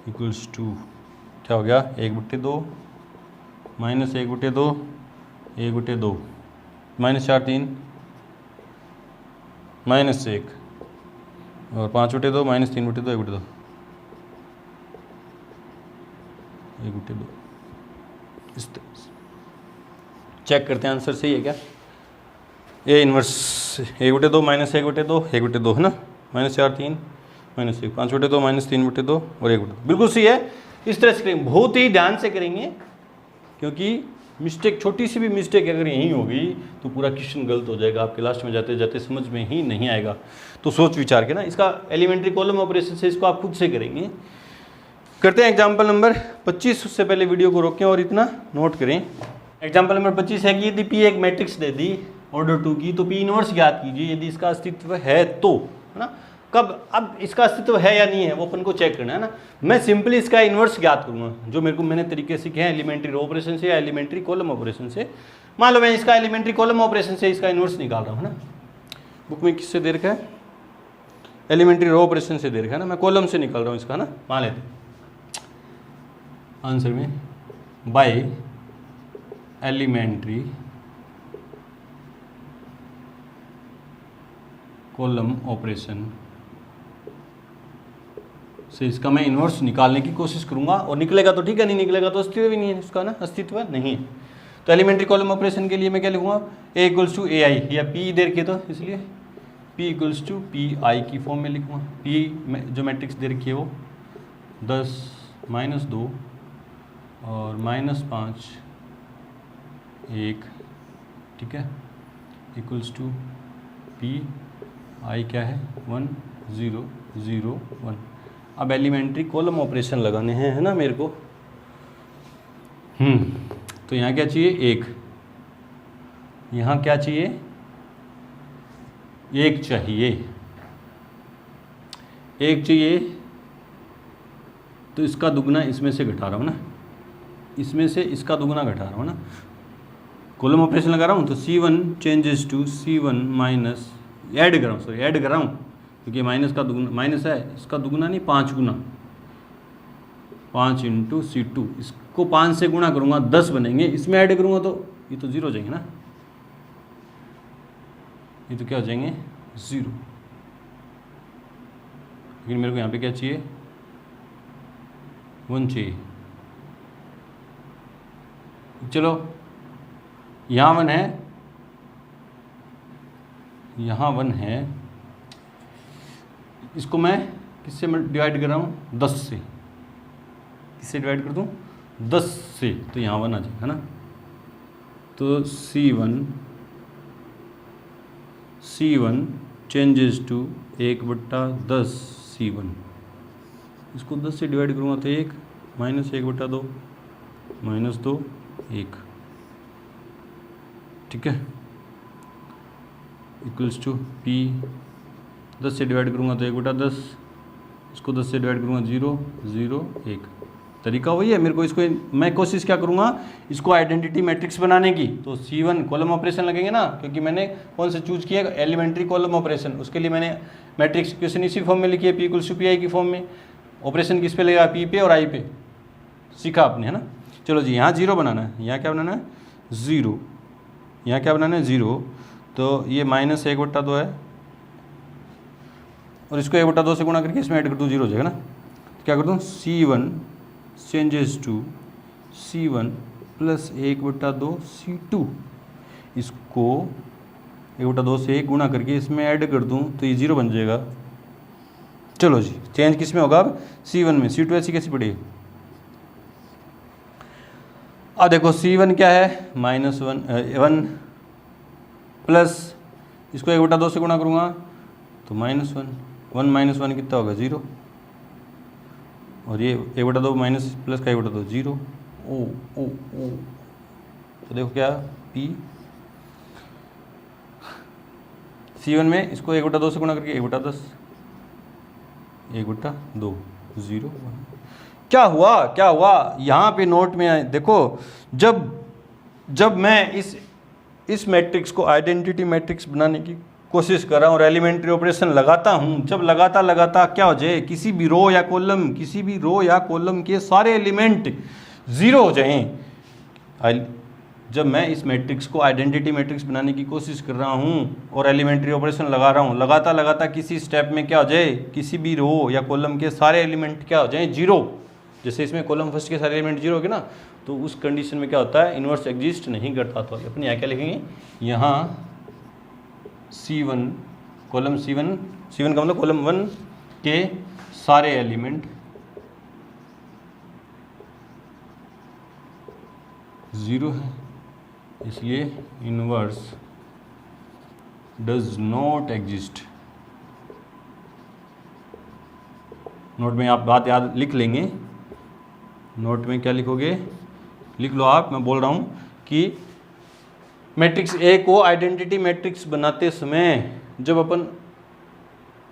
इक्वल्स टू क्या हो गया 1/2 -1/2 1/2 -4 3 -1 और 5/2 -3/2 1/2 1/2। इस तरह से चेक करते हैं आंसर सही है क्या। A इन्वर्स 1/2 -1/2 1/2 है ना, -4 3 -1 5/2 -3/2 और 1/2, बिल्कुल सही है। इस तरह से करेंगे, बहुत ही ध्यान से करेंगे, क्योंकि मिस्टेक छोटी सी भी मिस्टेक अगर यहीं होगी तो पूरा क्वेश्चन गलत हो जाएगा, आपके लास्ट में जाते जाते समझ में ही नहीं आएगा। तो सोच विचार के ना, इसका एलिमेंट्री कॉलम ऑपरेशन से इसको आप खुद से करेंगे। करते हैं एग्जाम्पल नंबर 25। उससे पहले वीडियो को रोकें और इतना नोट करें। एग्जाम्पल नंबर 25 है कि यदि P एक मैट्रिक्स दे दी ऑर्डर 2 की तो P इनवर्स ज्ञात कीजिए यदि इसका अस्तित्व है तो, है ना। कब, अब इसका अस्तित्व है या नहीं है वो अपन को चेक करना है ना। मैं सिंपली इसका इन्वर्स ज्ञात करूंगा, जो मेरे को मैंने तरीके सीखे हैं एलिमेंट्री रो ऑपरेशन से या एलिमेंट्री कॉलम ऑपरेशन से। मान लो मैं इसका एलिमेंट्री कॉलम ऑपरेशन से इसका इन्वर्स निकाल रहा हूँ ना, बुक में किससे दे रखा है, एलिमेंट्री रो ऑपरेशन से दे रखा है ना, मैं कॉलम से निकाल रहा हूँ इसका ना। मान लेते आंसर में बाय एलिमेंट्री कॉलम ऑपरेशन से इसका मैं इन्वर्स निकालने की कोशिश करूंगा, और निकलेगा तो ठीक है, नहीं निकलेगा तो अस्तित्व भी नहीं है इसका ना, अस्तित्व नहीं है। तो एलिमेंट्री कॉलम ऑपरेशन के लिए मैं क्या लिखूंगा, A इक्वल्स टू AI या P दे रखी है तो इसलिए P इक्वल्स टू PI की फॉर्म में लिखूंगा। P जो मैट्रिक्स दे रखी है वो 10 -2 और -5 1, ठीक है, इक्वल्स टू PI क्या है 1 0 0 1। अब एलिमेंट्री कॉलम ऑपरेशन लगाने हैं, है ना मेरे को। तो यहाँ क्या चाहिए 1, यहाँ क्या चाहिए 1 चाहिए, 1 चाहिए, तो इसका दुगना इसमें से घटा रहा हूँ ना, इसमें से इसका दुगना घटा रहा हूँ ना, कॉलम ऑपरेशन लगा रहा हूँ। तो C1 changes to C1 minus, add कर रहा हूँ, सॉरी ऐड कर रहा हूँ, क्योंकि माइनस का दुगना, माइनस है इसका दुगना नहीं 5 गुना, 5 इंटू C2, इसको को 5 से गुणा करूँगा 10 बनेंगे, इसमें ऐड करूँगा तो ये तो 0 हो जाएंगे ना, ये तो क्या हो जाएंगे 0। लेकिन मेरे को यहाँ पे क्या चाहिए 1 चाहिए। चलो यहाँ 1 है, यहाँ 1 है, इसको मैं किससे डिवाइड कर रहा हूँ 10 से, किससे डिवाइड कर दूँ 10 से, तो यहाँ 1 आ जाएगा ना। तो C1 चेंजेस टू 1/10 C1, इसको 10 से डिवाइड करूँगा तो 1 माइनस 1/2 माइनस 2 1, ठीक है, इक्वल्स टू P 10 से डिवाइड करूँगा तो 1/10, इसको 10 से डिवाइड करूँगा 0 0 1। तरीका वही है, मेरे को इसको मैं कोशिश क्या करूँगा इसको आइडेंटिटी मैट्रिक्स बनाने की। तो C1 कॉलम ऑपरेशन लगेंगे ना, क्योंकि मैंने कौन से चूज किया एलिमेंट्री कॉलम ऑपरेशन, उसके लिए मैंने मैट्रिक्स इक्वेशन इसी फॉर्म में लिखी है, P = PI की फॉर्म में। ऑपरेशन किस पे लगेगा P पे और I पे, सीखा आपने है ना। चलो जी, यहाँ 0 बनाना है, यहाँ क्या बनाना है 0, यहाँ क्या बनाना है 0, तो ये माइनस 1/2 है और इसको 1/2 से गुणा करके इसमें ऐड कर दूँ 0 हो जाएगा ना। तो क्या कर दूँ C1 changes to C1 plus 1/2 C2, इसको 1/2 से गुणा करके इसमें ऐड कर दूँ तो ये 0 बन जाएगा। चलो जी, चेंज किस में होगा अब C1 में, C2 ऐसी कैसी पड़ी। अब देखो C1 क्या है -1 प्लस इसको 1/2 से गुणा करूँगा तो -1, 1 माइनस 1 कितना होगा 0, और ये 1/2 माइनस प्लस का 1/2 0, ओ ओ ओ, तो देखो क्या P C1 में इसको 1/2 से गुणा करके 1/10 1/2 0 1। क्या हुआ यहाँ पे नोट में देखो, जब मैं इस मैट्रिक्स को आइडेंटिटी मैट्रिक्स बनाने की कोशिश कर रहा हूँ और एलिमेंट्री ऑपरेशन लगाता हूँ, जब लगाता क्या हो जाए किसी भी रो या कॉलम के सारे एलिमेंट 0 हो जाएं। जब मैं इस मैट्रिक्स को आइडेंटिटी मैट्रिक्स बनाने की कोशिश कर रहा हूँ और एलिमेंट्री ऑपरेशन लगा रहा हूँ, लगाता किसी स्टेप में क्या हो जाए किसी भी रो या कॉलम के सारे एलिमेंट क्या हो जाएं 0। जैसे इसमें कॉलम फर्स्ट के सारे एलिमेंट 0 हो गए ना, तो उस कंडीशन में क्या होता है इन्वर्स एग्जिस्ट नहीं करता। तो अपने यहाँ क्या लिखेंगे, यहाँ C1 कॉलम C1 का मतलब कॉलम 1 के सारे एलिमेंट 0 है, इसलिए inverse does not exist. Note में आप बात याद लिख लेंगे, नोट में क्या लिखोगे लिख लो आप। मैं बोल रहा हूँ कि मैट्रिक्स ए को आइडेंटिटी मैट्रिक्स बनाते समय जब अपन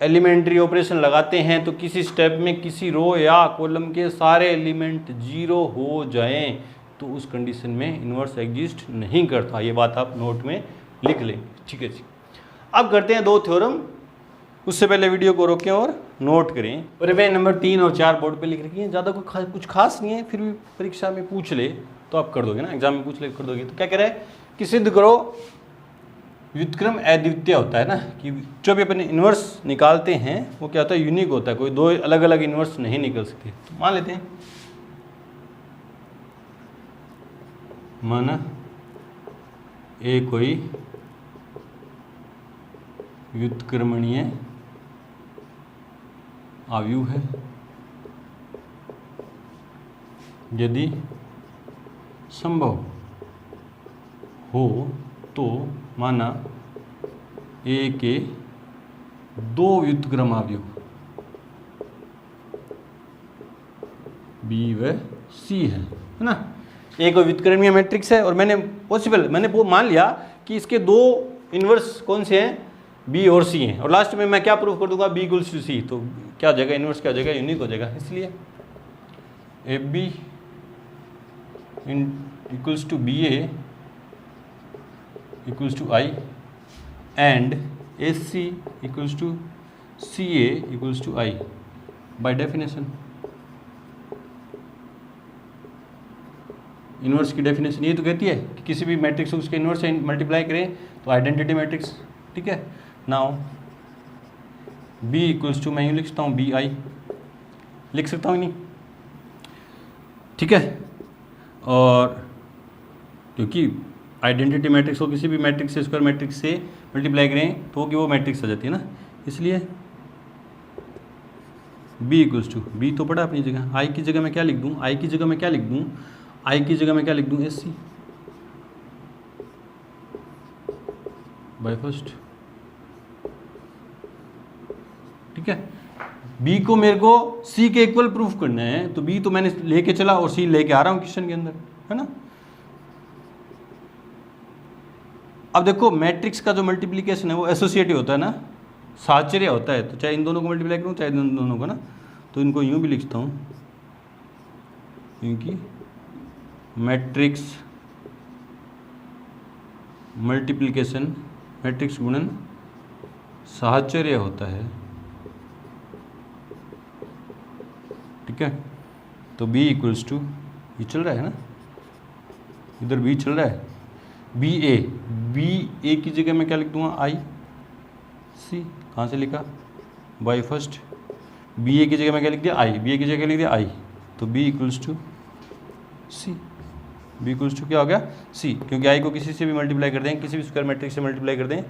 एलिमेंट्री ऑपरेशन लगाते हैं तो किसी स्टेप में किसी रो या कॉलम के सारे एलिमेंट 0 हो जाएं, तो उस कंडीशन में इन्वर्स एग्जिस्ट नहीं करता। ये बात आप नोट में लिख लेंगे, ठीक है जी। अब करते हैं 2 थ्योरम। उससे पहले वीडियो को रोकें और नोट करें। प्रमेय नंबर 3 और 4 बोर्ड पे लिख रखी है, ज़्यादा कुछ खास नहीं है, फिर भी परीक्षा में पूछ ले तो आप कर दोगे ना, एग्जाम में पूछ ले कर दोगे। तो क्या कह रहा है कि सिद्ध करो व्युत्क्रम अद्वितीय होता है ना, कि जो भी अपन इन्वर्स निकालते हैं वो क्या होता है यूनिक होता है, कोई 2 अलग अलग इन्वर्स नहीं निकल सकते। तो मान लेते हैं, माना ए कोई व्युत्क्रमणीय आव्यूह है, यदि संभव हो तो माना ए के 2 व्युत्क्रम आव्यूह बी व सी है ना। ए कोई व्युत्क्रमीय मैट्रिक्स है और मैंने मान लिया कि इसके 2 इन्वर्स कौन से हैं बी और सी हैं, और लास्ट में मैं क्या प्रूफ कर दूंगा बी इक्वल्स टू सी, तो क्या हो जाएगा इन्वर्स क्या हो जाएगा यूनिक हो जाएगा। इसलिए F B equals to B A equals to I and S C equals to C A equals to I by definition. Inverse की डेफिनेशन ये तो कहती है कि किसी भी मैट्रिक्स को उसके इन्वर्स से मल्टीप्लाई करें तो आइडेंटिटी मैट्रिक्स, ठीक है। नाउ बी इक्वल्स टू, मैं यूँ लिखता हूँ बी आई, लिख सकता हूँ नहीं, ठीक है। और क्योंकि आइडेंटिटी मैट्रिक्स को किसी भी मैट्रिक्स से, स्क्वायर मैट्रिक्स से मल्टीप्लाई करें तो कि वो मैट्रिक्स आ जाती है ना, इसलिए बी इक्वल्स टू, बी तो पड़ा अपनी जगह, आई की जगह मैं क्या लिख दूँ, आई की जगह मैं क्या लिख दूँ, आई की जगह मैं क्या लिख दूँ, एस सी बाय फर्स्ट, ठीक है। बी को मेरे को सी के इक्वल प्रूफ करना है, तो बी तो मैंने लेके चला और सी लेके आ रहा हूँ क्वेश्चन के अंदर, है ना। अब देखो मैट्रिक्स का जो मल्टीप्लिकेशन है वो एसोसिएटिव होता है ना, साहचर्य होता है, तो चाहे इन दोनों को मल्टीप्लाई करूँ चाहे इन दोनों को ना, तो इनको यूँ भी लिखता हूँ क्योंकि मैट्रिक्स मल्टीप्लिकेशन, मैट्रिक्स गुणन साहचर्य होता है, ठीक है। तो b इक्वल्स टू, ये चल रहा है ना, इधर b चल रहा है, बी ए की जगह मैं क्या लिख दूंगा, आई सी, कहाँ से लिखा, बाई फर्स्ट, बी ए की जगह मैं क्या लिख दिया, आई, बी ए की जगह लिख दिया आई, तो b equals to C, b equals to क्या हो गया, सी, क्योंकि आई को किसी से भी मल्टीप्लाई कर दें, किसी भी स्क्वायर मैट्रिक्स से मल्टीप्लाई कर दें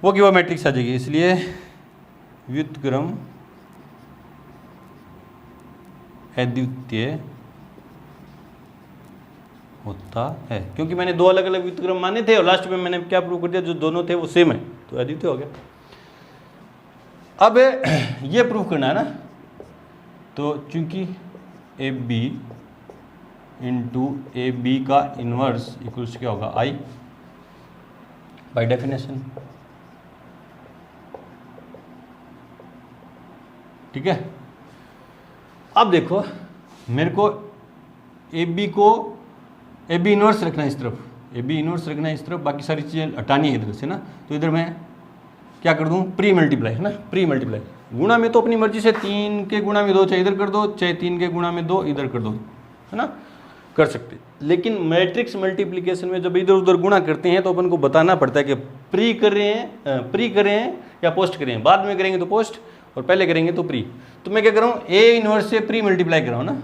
वो कि वो मैट्रिक्स आ जाएगी, इसलिए व्युत्क्रम अद्वितीय होता है, क्योंकि मैंने दो अलग अलग व्युत्क्रम माने थे और लास्ट में मैंने क्या प्रूव कर दिया, जो दोनों थे वो सेम है, तो अद्वितीय हो गया। अब ये प्रूव करना है ना, तो चूंकि A B into A B का इनवर्स इक्वल्स क्या होगा, आई बाय डेफिनेशन, ठीक है। अब देखो मेरे को ए बी इनवर्स रखना है इस तरफ, ए बी इनवर्स रखना है इस तरफ, बाकी सारी चीज़ें हटानी है इधर से ना, तो इधर मैं क्या कर दूँ, प्री मल्टीप्लाई, है ना, प्री मल्टीप्लाई, गुणा में तो अपनी मर्जी से 3 के गुणा में 2 चाहे इधर कर दो, चाहे 3 के गुणा में 2 इधर कर दो, है ना, कर सकते। लेकिन मैट्रिक्स मल्टीप्लिकेशन में जब इधर उधर गुणा करते हैं तो अपन को बताना पड़ता है कि प्री कर रहे हैं या पोस्ट करें, बाद में करेंगे तो पोस्ट और पहले करेंगे तो प्री। तो मैं क्या कर रहा हूँ, ए इनवर्स से प्री मल्टीप्लाई कर रहा हूँ ना,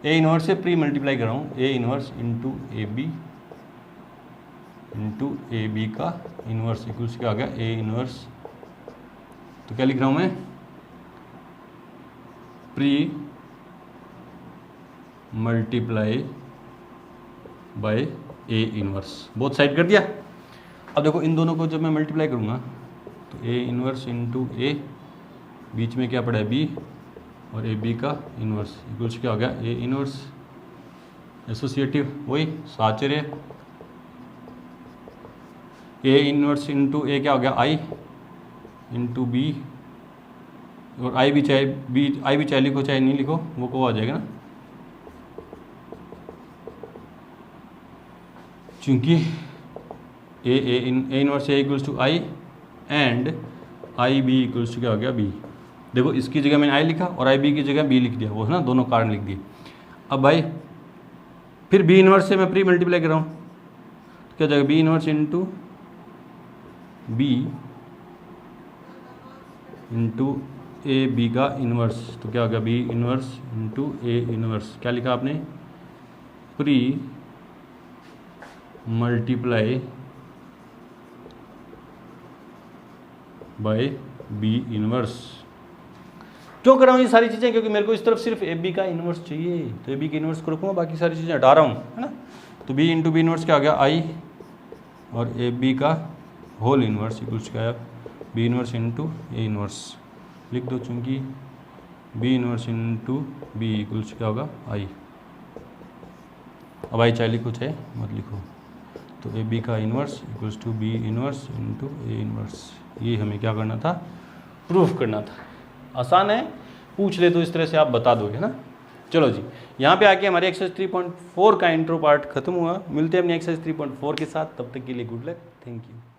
ए इनवर्स से प्री मल्टीप्लाई कर रहा हूँ, A inverse into A B का इनवर्स इक्वल्स क्या आ गया, ए इनवर्स, तो क्या लिख रहा हूँ मैं, pre multiply bye A inverse, both side कर दिया। अब देखो इन दोनों को जब मैं मल्टीप्लाई करूँगा तो ए इनवर्स इंटू ए, बीच में क्या पड़ा है बी, और ए बी का इनवर्स इक्वल्स क्या हो गया, ए इनवर्स, एसोसिएटिव वही साहचर्य, ए इनवर्स इंटू ए क्या हो गया, आई इंटू बी, और आई भी चाहे लिखो चाहे नहीं लिखो वो को आ जाएगा ना, चूंकि A inverse A equals to I and I B equals to क्या हो गया, बी। देखो इसकी जगह मैंने आई लिखा और आई बी की जगह बी लिख दिया, वो है ना, दोनों कारण लिख दिए। अब भाई फिर बी इनवर्स से मैं प्री मल्टीप्लाई कर रहा हूँ, तो क्या जाएगा, B inverse into B into A B का इनवर्स, तो क्या हो गया, B inverse into A inverse, क्या लिखा आपने, pre multiply by B inverse. क्यों कर रहा हूँ ये सारी चीज़ें, क्योंकि मेरे को इस तरफ सिर्फ ए बी का इनवर्स चाहिए, तो ए बी के इनवर्स को रखूँगा, बाकी सारी चीज़ें हटा रहा हूँ, है ना। तो बी इंटू बी इनवर्स क्या आ गया, आई, और ए बी का होल इनवर्स इक्वल्स क्या है, B inverse into A inverse, लिख दो, चूँकि B inverse into B equals क्या होगा, आई। अब आई चाहे लिखो चाहे मत लिखो, तो ए बी का inverse equals to B inverse into A inverse, ये हमें क्या करना था, प्रूफ करना था। आसान है, पूछ ले तो इस तरह से आप बता दोगे ना। चलो जी, यहाँ पे आके हमारी एक्सरसाइज 3.4 का इंट्रो पार्ट खत्म हुआ। मिलते हैं अपनी एक्सरसाइज 3.4 के साथ, तब तक के लिए गुड लक, थैंक यू।